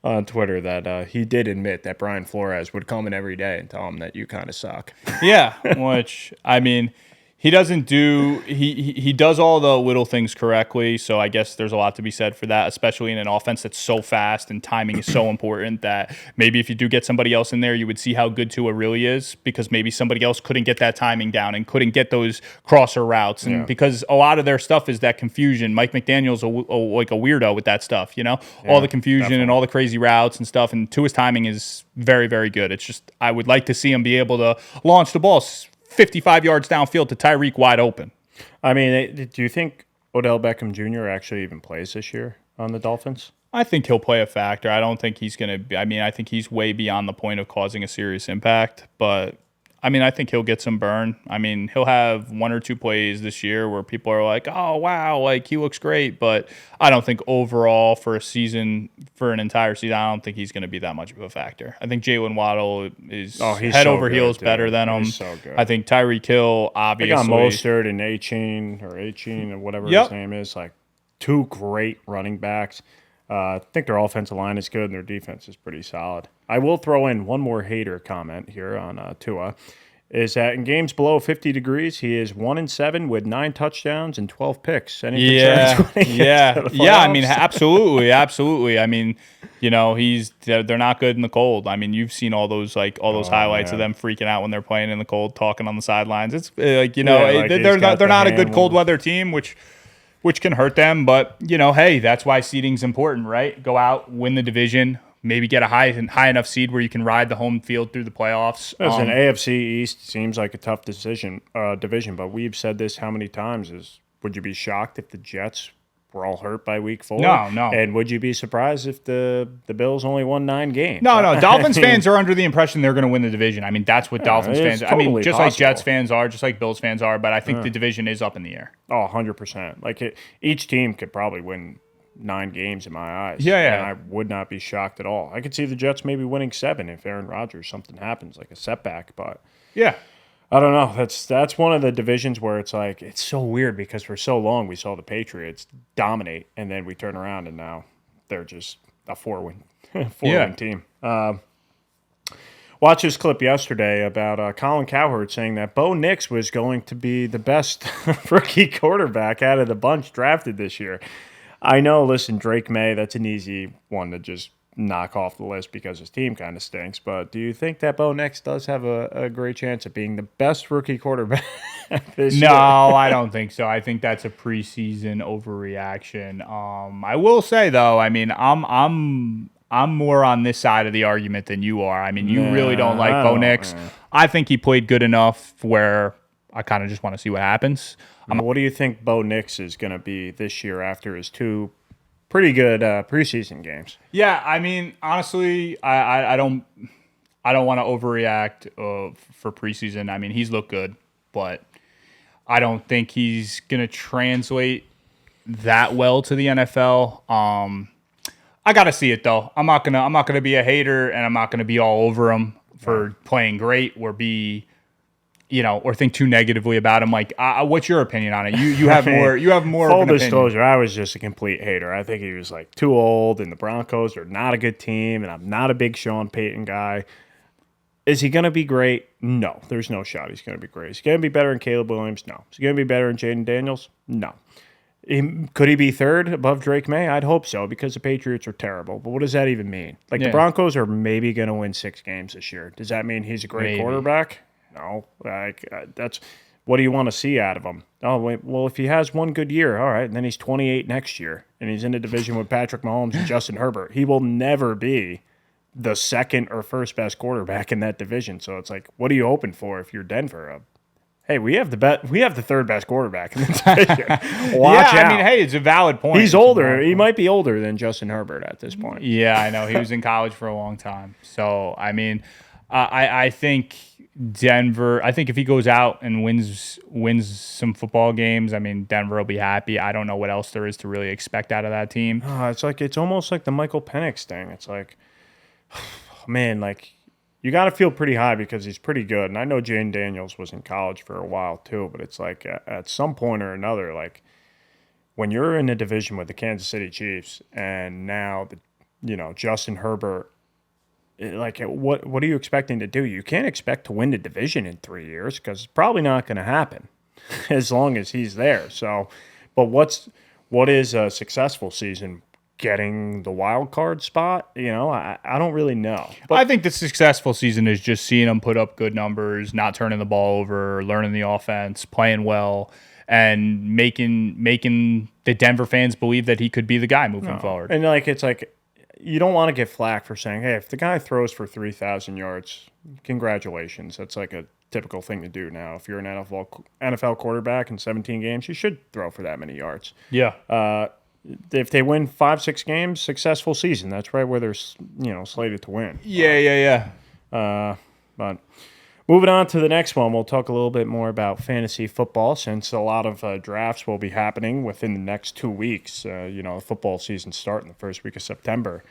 [SPEAKER 1] on Twitter that he did admit that Brian Flores would come in every day and tell him that you kind of suck.
[SPEAKER 2] Yeah, which, I mean, he doesn't do he does all the little things correctly, so I guess there's a lot to be said for that, especially in an offense that's so fast and timing is so important that maybe if you do get somebody else in there, you would see how good Tua really is, because maybe somebody else couldn't get that timing down and couldn't get those crosser routes, and because a lot of their stuff is that confusion. Mike McDaniel's like a weirdo with that stuff, you know, all the confusion and all the crazy routes and stuff, and Tua's timing is very, very good. It's just I would like to see him be able to launch the ball 55 yards downfield to Tyreek wide open.
[SPEAKER 1] I mean, do you think Odell Beckham Jr. actually even plays this year on the Dolphins?
[SPEAKER 2] I think he'll play a factor. I don't think he's going to be. I mean, I think he's way beyond the point of causing a serious impact. But, I mean, I think he'll get some burn. I mean, he'll have 1 or 2 plays this year where people are like, oh, wow, like he looks great. But I don't think overall for an entire season, I don't think he's going to be that much of a factor. I think Jalen Waddle is head over heels better than him.
[SPEAKER 1] He's so good.
[SPEAKER 2] I think Tyreek Hill, obviously.
[SPEAKER 1] They got Mostert and Achane or whatever his name is. Like 2 great running backs. I think their offensive line is good and their defense is pretty solid. I will throw in one more hater comment here on Tua. Is that in games below 50 degrees, he is 1-7 with 9 touchdowns and 12 picks.
[SPEAKER 2] I mean, absolutely. I mean, you know, they're not good in the cold. I mean, you've seen all those highlights of them freaking out when they're playing in the cold, talking on the sidelines. It's like they're not a good cold weather team, which can hurt them. But you know, hey, that's why seeding's important, right? Go out, win the division. Maybe get a high enough seed where you can ride the home field through the playoffs.
[SPEAKER 1] As an AFC East seems like a tough division, but we've said this how many times? Would you be shocked if the Jets were all hurt by week 4?
[SPEAKER 2] No.
[SPEAKER 1] And would you be surprised if the Bills only won 9 games?
[SPEAKER 2] No. Dolphins fans are under the impression they're going to win the division. I mean, that's what Dolphins fans.
[SPEAKER 1] Totally
[SPEAKER 2] just
[SPEAKER 1] possible.
[SPEAKER 2] like Jets fans are, just like Bills fans are. But I think the division is up in the air.
[SPEAKER 1] Oh, 100%. Like each team could probably win 9 games in my eyes.
[SPEAKER 2] Yeah.
[SPEAKER 1] And I would not be shocked at all. I could see the Jets maybe winning 7 if Aaron Rodgers, something happens, like a setback. But
[SPEAKER 2] yeah,
[SPEAKER 1] I don't know. That's one of the divisions where it's like, it's so weird because for so long we saw the Patriots dominate and then we turn around and now they're just a 4-win team. Watch this clip yesterday about Colin Cowherd saying that Bo Nix was going to be the best rookie quarterback out of the bunch drafted this year. I know, listen, Drake May, that's an easy one to just knock off the list because his team kind of stinks. But do you think that Bo Nix does have a great chance of being the best rookie quarterback this year?
[SPEAKER 2] No, I don't think so. I think that's a preseason overreaction. I will say though, I mean, I'm I'm more on this side of the argument than you are. I mean, you really don't like
[SPEAKER 1] I
[SPEAKER 2] Bo
[SPEAKER 1] don't,
[SPEAKER 2] Nix.
[SPEAKER 1] yeah.
[SPEAKER 2] I think he played good enough where I kind of just want to see what happens.
[SPEAKER 1] What do you think Bo Nix is going to be this year after his 2 pretty good preseason games?
[SPEAKER 2] Yeah, I mean, honestly, I don't want to overreact for preseason. I mean, he's looked good, but I don't think he's gonna translate that well to the NFL. I gotta see it though. I'm not gonna be a hater, and I'm not gonna be all over him for playing great or be, or think too negatively about him. Like, what's your opinion on it? You have more. You have more.
[SPEAKER 1] Full
[SPEAKER 2] of an
[SPEAKER 1] disclosure, I was just a complete hater. I think he was like too old, and the Broncos are not a good team, and I'm not a big Sean Payton guy. Is he going to be great? No, there's no shot he's going to be great. Is he going to be better than Caleb Williams? No. Is he going to be better than Jaden Daniels? No. Could he be third above Drake May? I'd hope so because the Patriots are terrible. But what does that even mean? Like, the Broncos are maybe going to win 6 games this year. Does that mean he's a great quarterback? No. Like, that's what do you want to see out of him? Oh, wait, well, if he has one good year, all right, and then he's 28 next year, and he's in a division with Patrick Mahomes and Justin Herbert. He will never be the second or first best quarterback in that division. So it's like, what are you hoping for if you're Denver? Hey, we have the third best quarterback in the division. Watch out.
[SPEAKER 2] I mean, hey, it's a valid point.
[SPEAKER 1] He's older. He might be older than Justin Herbert at this point.
[SPEAKER 2] Yeah, I know. He was in college for a long time. So, I mean, I think Denver, I think if he goes out and wins some football games, I mean, Denver will be happy. I don't know what else there is to really expect out of that team.
[SPEAKER 1] It's almost like the Michael Penix thing. It's like, man, like, you got to feel pretty high because he's pretty good. And I know Jane Daniels was in college for a while too, but it's like at some point or another, like, when you're in a division with the Kansas City Chiefs and now Justin Herbert, like, what are you expecting to do? You can't expect to win the division in 3 years because it's probably not going to happen as long as he's there. So, but what is a successful season? Getting the wild card spot, I don't really know.
[SPEAKER 2] But I think the successful season is just seeing him put up good numbers, not turning the ball over, learning the offense, playing well, and making the Denver fans believe that he could be the guy moving forward.
[SPEAKER 1] And it's like you don't want to get flack for saying, hey, if the guy throws for 3,000 yards, congratulations. That's like a typical thing to do now. If you're an NFL quarterback in 17 games, you should throw for that many yards.
[SPEAKER 2] Yeah.
[SPEAKER 1] If they win 5-6 games, successful season. That's right where they're slated to win.
[SPEAKER 2] Yeah.
[SPEAKER 1] But moving on to the next one, we'll talk a little bit more about fantasy football since a lot of drafts will be happening within the next 2 weeks. The football season starting the first week of September.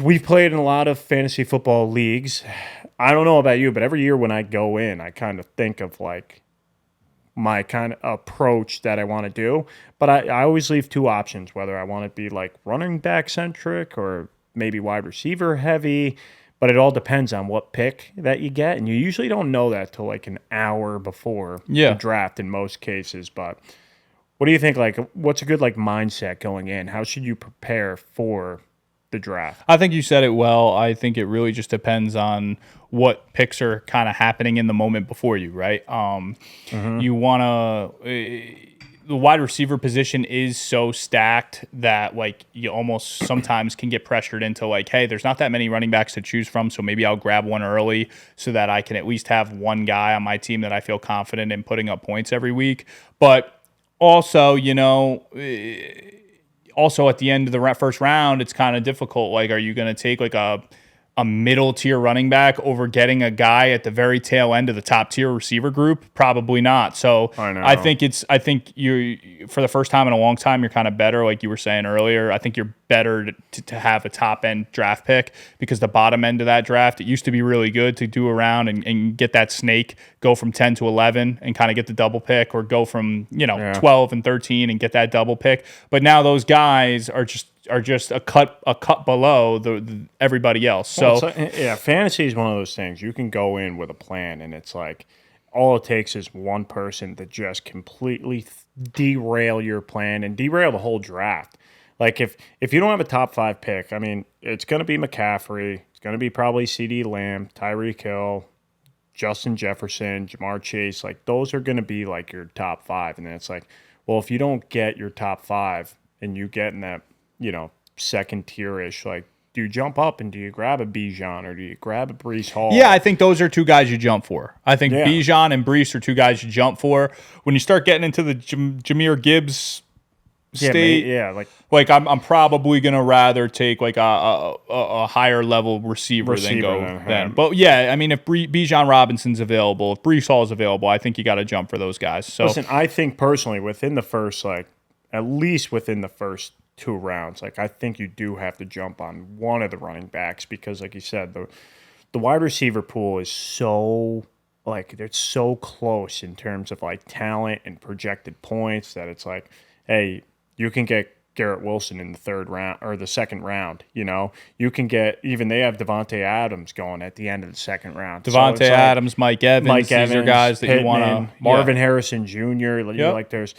[SPEAKER 1] We've played in a lot of fantasy football leagues. I don't know about you, but every year when I go in, I kind of think of like my kind of approach that I want to do. But I always leave 2 options, whether I want to be like running back centric or maybe wide receiver heavy. But it all depends on what pick that you get. And you usually don't know that till like an hour before the draft in most cases. But what do you think? Like, what's a good like mindset going in? How should you prepare for the draft?
[SPEAKER 2] I think you said it well. I think it really just depends on what picks are kind of happening in the moment before you, right? You want to the wide receiver position is so stacked that like you almost sometimes can get pressured into like, hey, there's not that many running backs to choose from, so maybe I'll grab one early so that I can at least have one guy on my team that I feel confident in putting up points every week. But also, also at the end of the first round, it's kind of difficult. Like, are you going to take like a middle tier running back over getting a guy at the very tail end of the top tier receiver group? Probably not. So I think you for the first time in a long time, you're kind of better. Like you were saying earlier, I think you're better to have a top end draft pick because the bottom end of that draft, it used to be really good to do around and get that snake, go from 10 to 11 and kind of get the double pick, or go from 12 and 13 and get that double pick. But now those guys are just a cut below the everybody else. So
[SPEAKER 1] fantasy is one of those things. You can go in with a plan, and it's like all it takes is one person to just completely derail your plan and derail the whole draft. Like if you don't have a top 5 pick, I mean, it's going to be McCaffrey. It's going to be probably CeeDee Lamb, Tyreek Hill, Justin Jefferson, Jamar Chase. Like those are going to be like your top 5. And then it's like, well, if you don't get your top 5 and you get in that, second tier-ish, like do you jump up and do you grab a Bijan or do you grab a Breece Hall?
[SPEAKER 2] Yeah, I think those are two guys you jump for. I think
[SPEAKER 1] Yeah.
[SPEAKER 2] Bijan and Breece are two guys you jump for. When you start getting into the Jahmyr Gibbs state, like I'm probably gonna rather take like a higher level receiver than go then. But yeah, I mean, if Bijan Robinson's available, if Breece Hall's available, I think you got to jump for those guys. So
[SPEAKER 1] listen, I think personally within the first at least within the first 2 rounds, like I think you do have to jump on one of the running backs because, like you said, the wide receiver pool is so they're so close in terms of like talent and projected points that it's like, hey, you can get Garrett Wilson in the 3rd round or the 2nd round. You know, you can get they have Devontae Adams going at the end of the 2nd round.
[SPEAKER 2] Devontae Adams, Mike Evans, these are guys that you want to.
[SPEAKER 1] Marvin Harrison Jr. Like there's.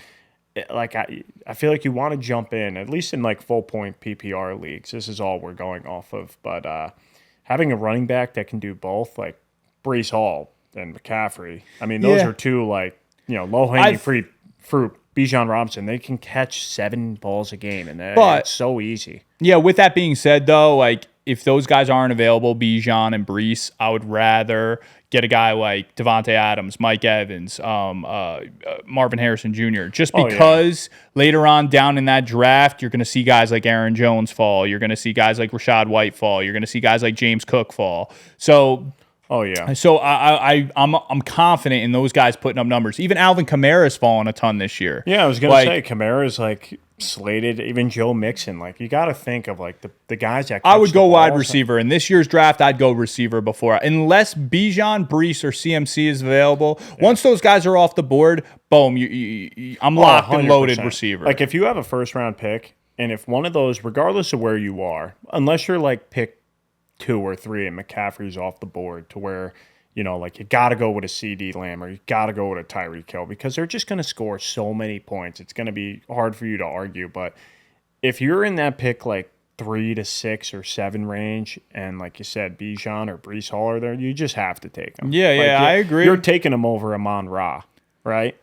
[SPEAKER 1] Like I feel like you want to jump in at least in like full point PPR leagues. This is all we're going off of, but having a running back that can do both, like Breece Hall and McCaffrey. I mean, those are two low hanging fruit. Bijan Robinson, they can catch 7 balls a game, and it's so easy.
[SPEAKER 2] Yeah, with that being said, though, like if those guys aren't available, Bijan and Breece, I would rather get a guy like Devontae Adams, Mike Evans, Marvin Harrison Jr. Just because later on down in that draft, you're going to see guys like Aaron Jones fall. You're going to see guys like Rashad White fall. You're going to see guys like James Cook fall. So.
[SPEAKER 1] Oh yeah.
[SPEAKER 2] So I'm confident in those guys putting up numbers. Even Alvin Kamara's fallen a ton this year.
[SPEAKER 1] Yeah, I was gonna say Kamara's like slated. Even Joe Mixon. Like you got to think of like the guys that
[SPEAKER 2] I would go wide receiver in this year's draft. I'd go receiver before, unless Bijan, Breece, or CMC is available. Yeah. Once those guys are off the board, boom, I'm locked 100%. And loaded receiver.
[SPEAKER 1] Like if you have a 1st round pick, and if one of those, regardless of where you are, unless you're like pick 2 or 3 and McCaffrey's off the board to where, like you got to go with a CD Lamb or you got to go with a Tyreek Hill because they're just going to score so many points. It's going to be hard for you to argue. But if you're in that pick like 3 to 6 or 7 range and like you said, Bijan or Breece Hall are there, you just have to take them.
[SPEAKER 2] Yeah, I agree.
[SPEAKER 1] You're taking them over Amon-Ra, right?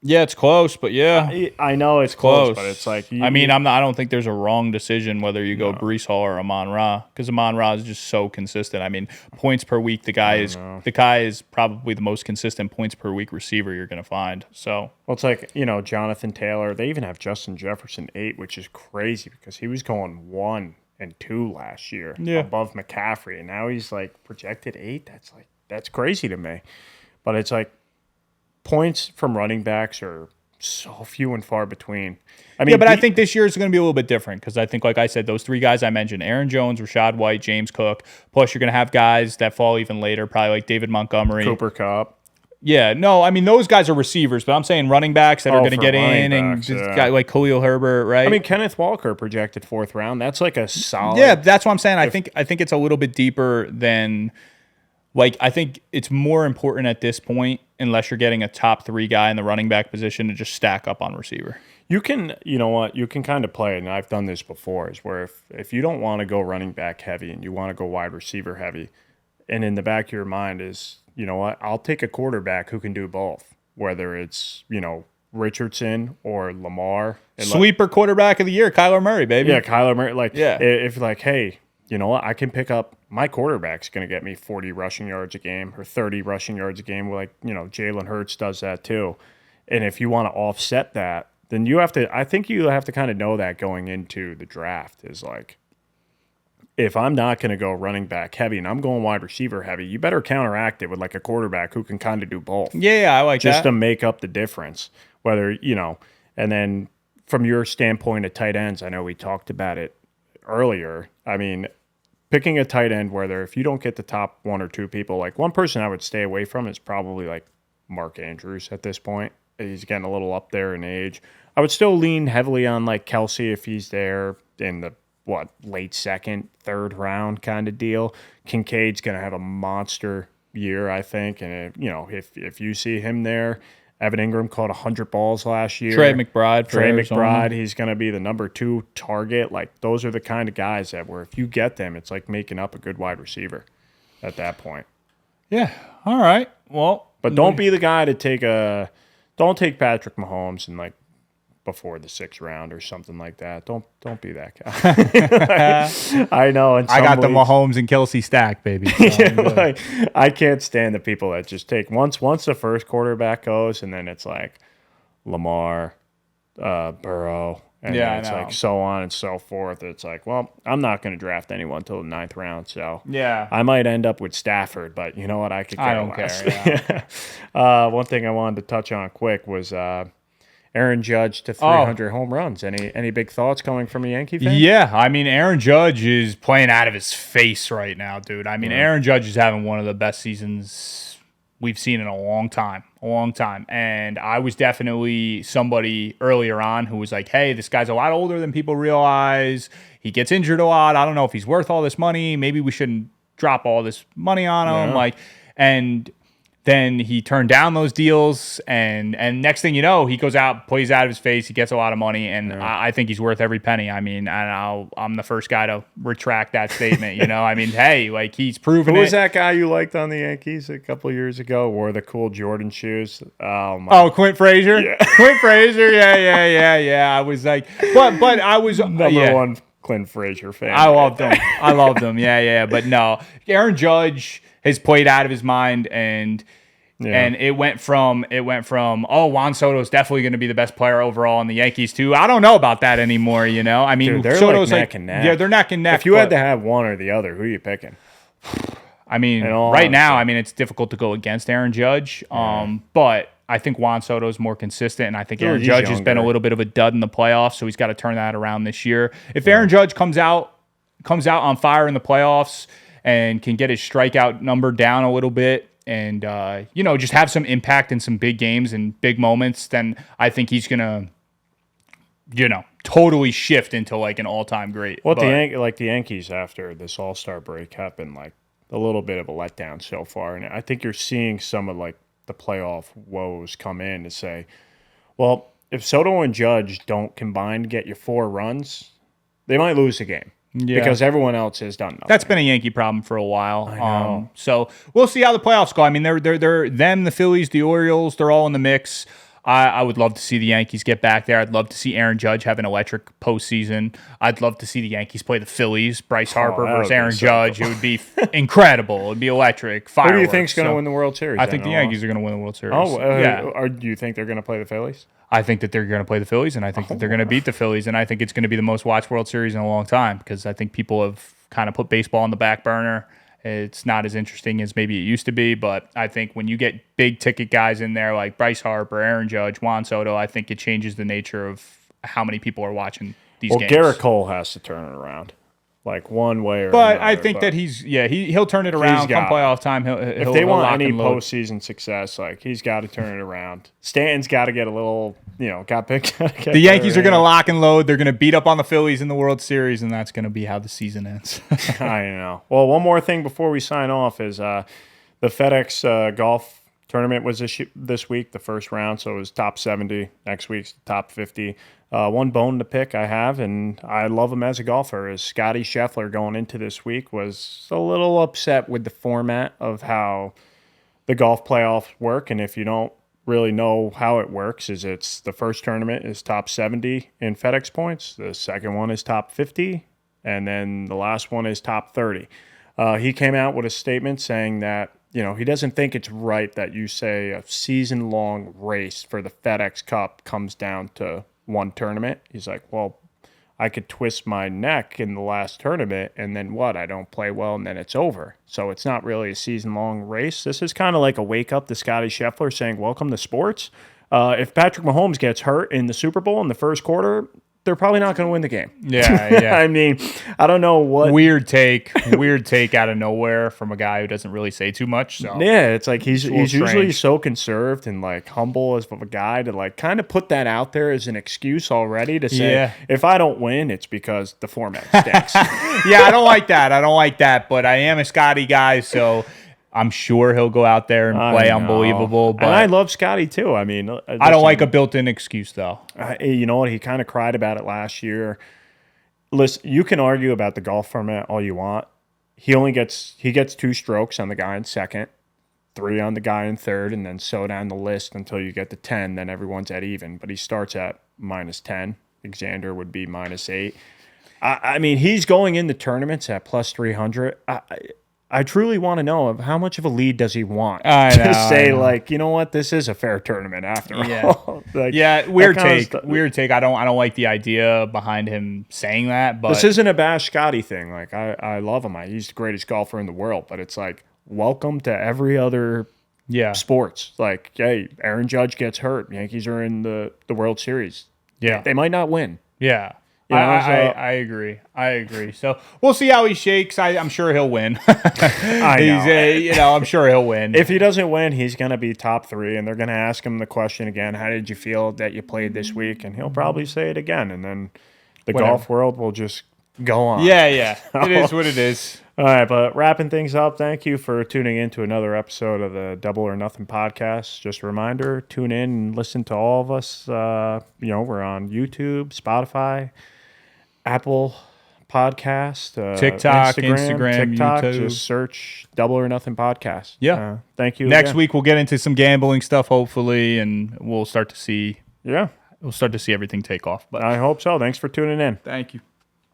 [SPEAKER 2] Yeah, it's close, but yeah.
[SPEAKER 1] I know it's close, but it's like...
[SPEAKER 2] I don't think there's a wrong decision whether you go Breece Hall or Amon-Ra, because Amon-Ra is just so consistent. I mean, points per week, the guy is probably the most consistent points per week receiver you're going to find. So,
[SPEAKER 1] well, it's like, Jonathan Taylor. They even have Justin Jefferson 8, which is crazy because he was going 1 and 2 last year above McCaffrey, and now he's like projected 8. That's crazy to me. But it's like, points from running backs are so few and far between.
[SPEAKER 2] I think this year is going to be a little bit different because I think, like I said, those 3 guys I mentioned, Aaron Jones, Rashad White, James Cook, plus you're going to have guys that fall even later, probably like David Montgomery.
[SPEAKER 1] Cooper Kupp.
[SPEAKER 2] Yeah, no, I mean, those guys are receivers, but I'm saying running backs that are going to get in and guy like Khalil Herbert, right?
[SPEAKER 1] I mean, Kenneth Walker projected 4th round. That's like a solid...
[SPEAKER 2] Yeah, that's what I'm saying. I think it's a little bit deeper than... Like, I think it's more important at this point, unless you're getting a top 3 guy in the running back position, to just stack up on receiver.
[SPEAKER 1] You can, you can kind of play, and I've done this before, is where if you don't want to go running back heavy and you want to go wide receiver heavy, and in the back of your mind is, I'll take a quarterback who can do both, whether it's, Richardson or Lamar.
[SPEAKER 2] Sweeper quarterback of the year, Kyler Murray, baby.
[SPEAKER 1] Yeah, Kyler Murray. If hey, you know what? I can pick up my quarterback's going to get me 40 rushing yards a game or 30 rushing yards a game. Like, Jalen Hurts does that too. And if you want to offset that, then I think you have to kind of know that going into the draft is like, if I'm not going to go running back heavy and I'm going wide receiver heavy, you better counteract it with like a quarterback who can kind of do both.
[SPEAKER 2] Yeah, I like
[SPEAKER 1] just
[SPEAKER 2] that.
[SPEAKER 1] To make up the difference. Whether, and then from your standpoint at tight ends, I know we talked about it earlier. I mean, picking a tight end where if you don't get the top 1 or 2 people, like one person I would stay away from is probably like Mark Andrews at this point. He's getting a little up there in age. I would still lean heavily on like Kelsey if he's there in the late 2nd, 3rd round kind of deal. Kincaid's going to have a monster year, I think. And if you see him there, Evan Ingram caught 100 balls last year.
[SPEAKER 2] Trey McBride,
[SPEAKER 1] he's going to be the number 2 target. Like, those are the kind of guys that where if you get them, it's like making up a good wide receiver at that point.
[SPEAKER 2] Yeah. All right. Well,
[SPEAKER 1] but don't be the guy to don't take Patrick Mahomes and like before the 6th round or something like that. Don't be that guy. I know.
[SPEAKER 2] I got the Mahomes and Kelsey stack, baby. So
[SPEAKER 1] like, I can't stand the people that just take once the first quarterback goes, and then it's like Lamar, Burrow, and then it's like so on and so forth. It's like, well, I'm not going to draft anyone till the 9th round, so I might end up with Stafford, but you know what? I could care less.
[SPEAKER 2] Yeah.
[SPEAKER 1] One thing I wanted to touch on quick was Aaron Judge to 300 home runs. Any big thoughts coming from a Yankee fan?
[SPEAKER 2] Yeah, I mean, Aaron Judge is playing out of his face right now, dude. I mean, Aaron Judge is having one of the best seasons we've seen in a long time. And I was definitely somebody earlier on who was like, hey, this guy's a lot older than people realize. He gets injured a lot. I don't know if he's worth all this money. Maybe we shouldn't drop all this money on him. And then he turned down those deals, and next thing you know, he goes out, plays out of his face, he gets a lot of money, and I think he's worth every penny. I mean, I'm the first guy to retract that statement, I mean, hey, like, he's proven
[SPEAKER 1] Who was that guy you liked on the Yankees a couple of years ago, wore the cool Jordan shoes?
[SPEAKER 2] Clint Frazier? Yeah. Clint Frazier, yeah. I was like, but I was...
[SPEAKER 1] Number one Clint Frazier fan.
[SPEAKER 2] I loved him, yeah. But no, Aaron Judge has played out of his mind, and it went from Juan Soto is definitely going to be the best player overall in the Yankees too. I don't know about that anymore. I mean,
[SPEAKER 1] dude, they're
[SPEAKER 2] Soto's
[SPEAKER 1] like neck and neck.
[SPEAKER 2] Yeah, they're neck and neck.
[SPEAKER 1] If you had to have one or the other, who are you picking?
[SPEAKER 2] I mean, right now, I mean, it's difficult to go against Aaron Judge. But I think Juan Soto is more consistent, and I think Aaron Judge has been a little bit of a dud in the playoffs, so he's got to turn that around this year. If Aaron Judge comes out on fire in the playoffs and can get his strikeout number down a little bit, and just have some impact in some big games and big moments, then I think he's gonna, totally shift into like an all-time great.
[SPEAKER 1] Well, the Yankees after this All-Star break have been like a little bit of a letdown so far, and I think you're seeing some of like the playoff woes come in to say, well, if Soto and Judge don't combine to get you 4 runs, they might lose the game. Yeah. Because everyone else has done nothing.
[SPEAKER 2] That's been a Yankee problem for a while.
[SPEAKER 1] I know.
[SPEAKER 2] So we'll see how the playoffs go. I mean, they're the Phillies, the Orioles, they're all in the mix. I would love to see the Yankees get back there. I'd love to see Aaron Judge have an electric postseason. I'd love to see the Yankees play the Phillies, Bryce Harper versus Aaron Judge. It would be incredible. It would be electric. Fireworks.
[SPEAKER 1] Who do you think's going to win the World Series?
[SPEAKER 2] I think the Yankees are going to win the World Series.
[SPEAKER 1] Or do you think they're going to play the Phillies?
[SPEAKER 2] I think that they're going to play the Phillies, and I think that they're going to beat the Phillies, and I think it's going to be the most watched World Series in a long time because I think people have kind of put baseball on the back burner. It's not as interesting as maybe it used to be, but I think when you get big ticket guys in there like Bryce Harper, Aaron Judge, Juan Soto, I think it changes the nature of how many people are watching these games.
[SPEAKER 1] Garrett Cole has to turn it around, like one way or
[SPEAKER 2] but
[SPEAKER 1] another.
[SPEAKER 2] I think that he'll turn it around come playoff time.
[SPEAKER 1] If they want any postseason success, like he's got to turn it around. Stanton's got to get a little, got picked.
[SPEAKER 2] The Yankees are going to lock and load. They're going to beat up on the Phillies in the World Series, and that's going to be how the season ends.
[SPEAKER 1] I know. Well, one more thing before we sign off is the FedEx golf tournament was this week, the first round, so it was top 70. Next week's the top 50. One bone to pick I have, and I love him as a golfer, is Scotty Scheffler going into this week was a little upset with the format of how the golf playoffs work. And if you don't really know how it works, is it's the first tournament is top 70 in FedEx points, the second one is top 50, and then the last one is top 30. He came out with a statement saying that he doesn't think it's right that you say a season-long race for the FedEx Cup comes down to one tournament. He's like, well, I could twist my neck in the last tournament, and then what? I don't play well, and then it's over. So it's not really a season-long race. This is kind of like a wake-up to Scotty Scheffler saying, welcome to sports. If Patrick Mahomes gets hurt in the Super Bowl in the first quarter, they're probably not going to win the game.
[SPEAKER 2] Yeah.
[SPEAKER 1] I mean, I don't know what.
[SPEAKER 2] Weird take out of nowhere from a guy who doesn't really say too much. So.
[SPEAKER 1] Yeah, it's like he's usually so conserved and like humble as of a guy to like kind of put that out there as an excuse already to say, if I don't win, it's because the format stinks.
[SPEAKER 2] Yeah, I don't like that. But I am a Scotty guy, so I'm sure he'll go out there and play unbelievable. But
[SPEAKER 1] and I love Scotty too. I mean,
[SPEAKER 2] I don't like a built-in excuse though.
[SPEAKER 1] You know what? He kind of cried about it last year. Listen, you can argue about the golf format all you want. He gets 2 strokes on the guy in second. 3 on the guy in third, and then so down the list until you get to 10. Then everyone's at even. But he starts at -10. Xander would be -8. I mean, he's going into tournaments at +300. I truly want to know of how much of a lead does he want to say, like, you know what, this is a fair tournament after all. Like,
[SPEAKER 2] weird take. I don't like the idea behind him saying that. But
[SPEAKER 1] this isn't a Bash Scotty thing. Like, I love him. He's the greatest golfer in the world. But it's like, welcome to every other sports. Like, hey, Aaron Judge gets hurt. Yankees are in the World Series.
[SPEAKER 2] Yeah,
[SPEAKER 1] they might not win.
[SPEAKER 2] Yeah. I agree. So we'll see how he shakes. I'm sure he'll win. I'm sure he'll win.
[SPEAKER 1] If he doesn't win, he's going to be top 3, and they're going to ask him the question again, how did you feel that you played this week? And he'll probably say it again, and then the golf world will just go on.
[SPEAKER 2] Yeah. It is what it is.
[SPEAKER 1] All right, but wrapping things up, thank you for tuning in to another episode of the Double or Nothing podcast. Just a reminder, tune in and listen to all of us. We're on YouTube, Spotify, Apple Podcast,
[SPEAKER 2] TikTok,
[SPEAKER 1] Instagram,
[SPEAKER 2] YouTube.
[SPEAKER 1] Just search Double or Nothing podcast.
[SPEAKER 2] Yeah.
[SPEAKER 1] Thank you.
[SPEAKER 2] Next week we'll get into some gambling stuff, hopefully, and we'll start to see.
[SPEAKER 1] Yeah.
[SPEAKER 2] We'll start to see everything take off. But
[SPEAKER 1] I hope so. Thanks for tuning in.
[SPEAKER 2] Thank you.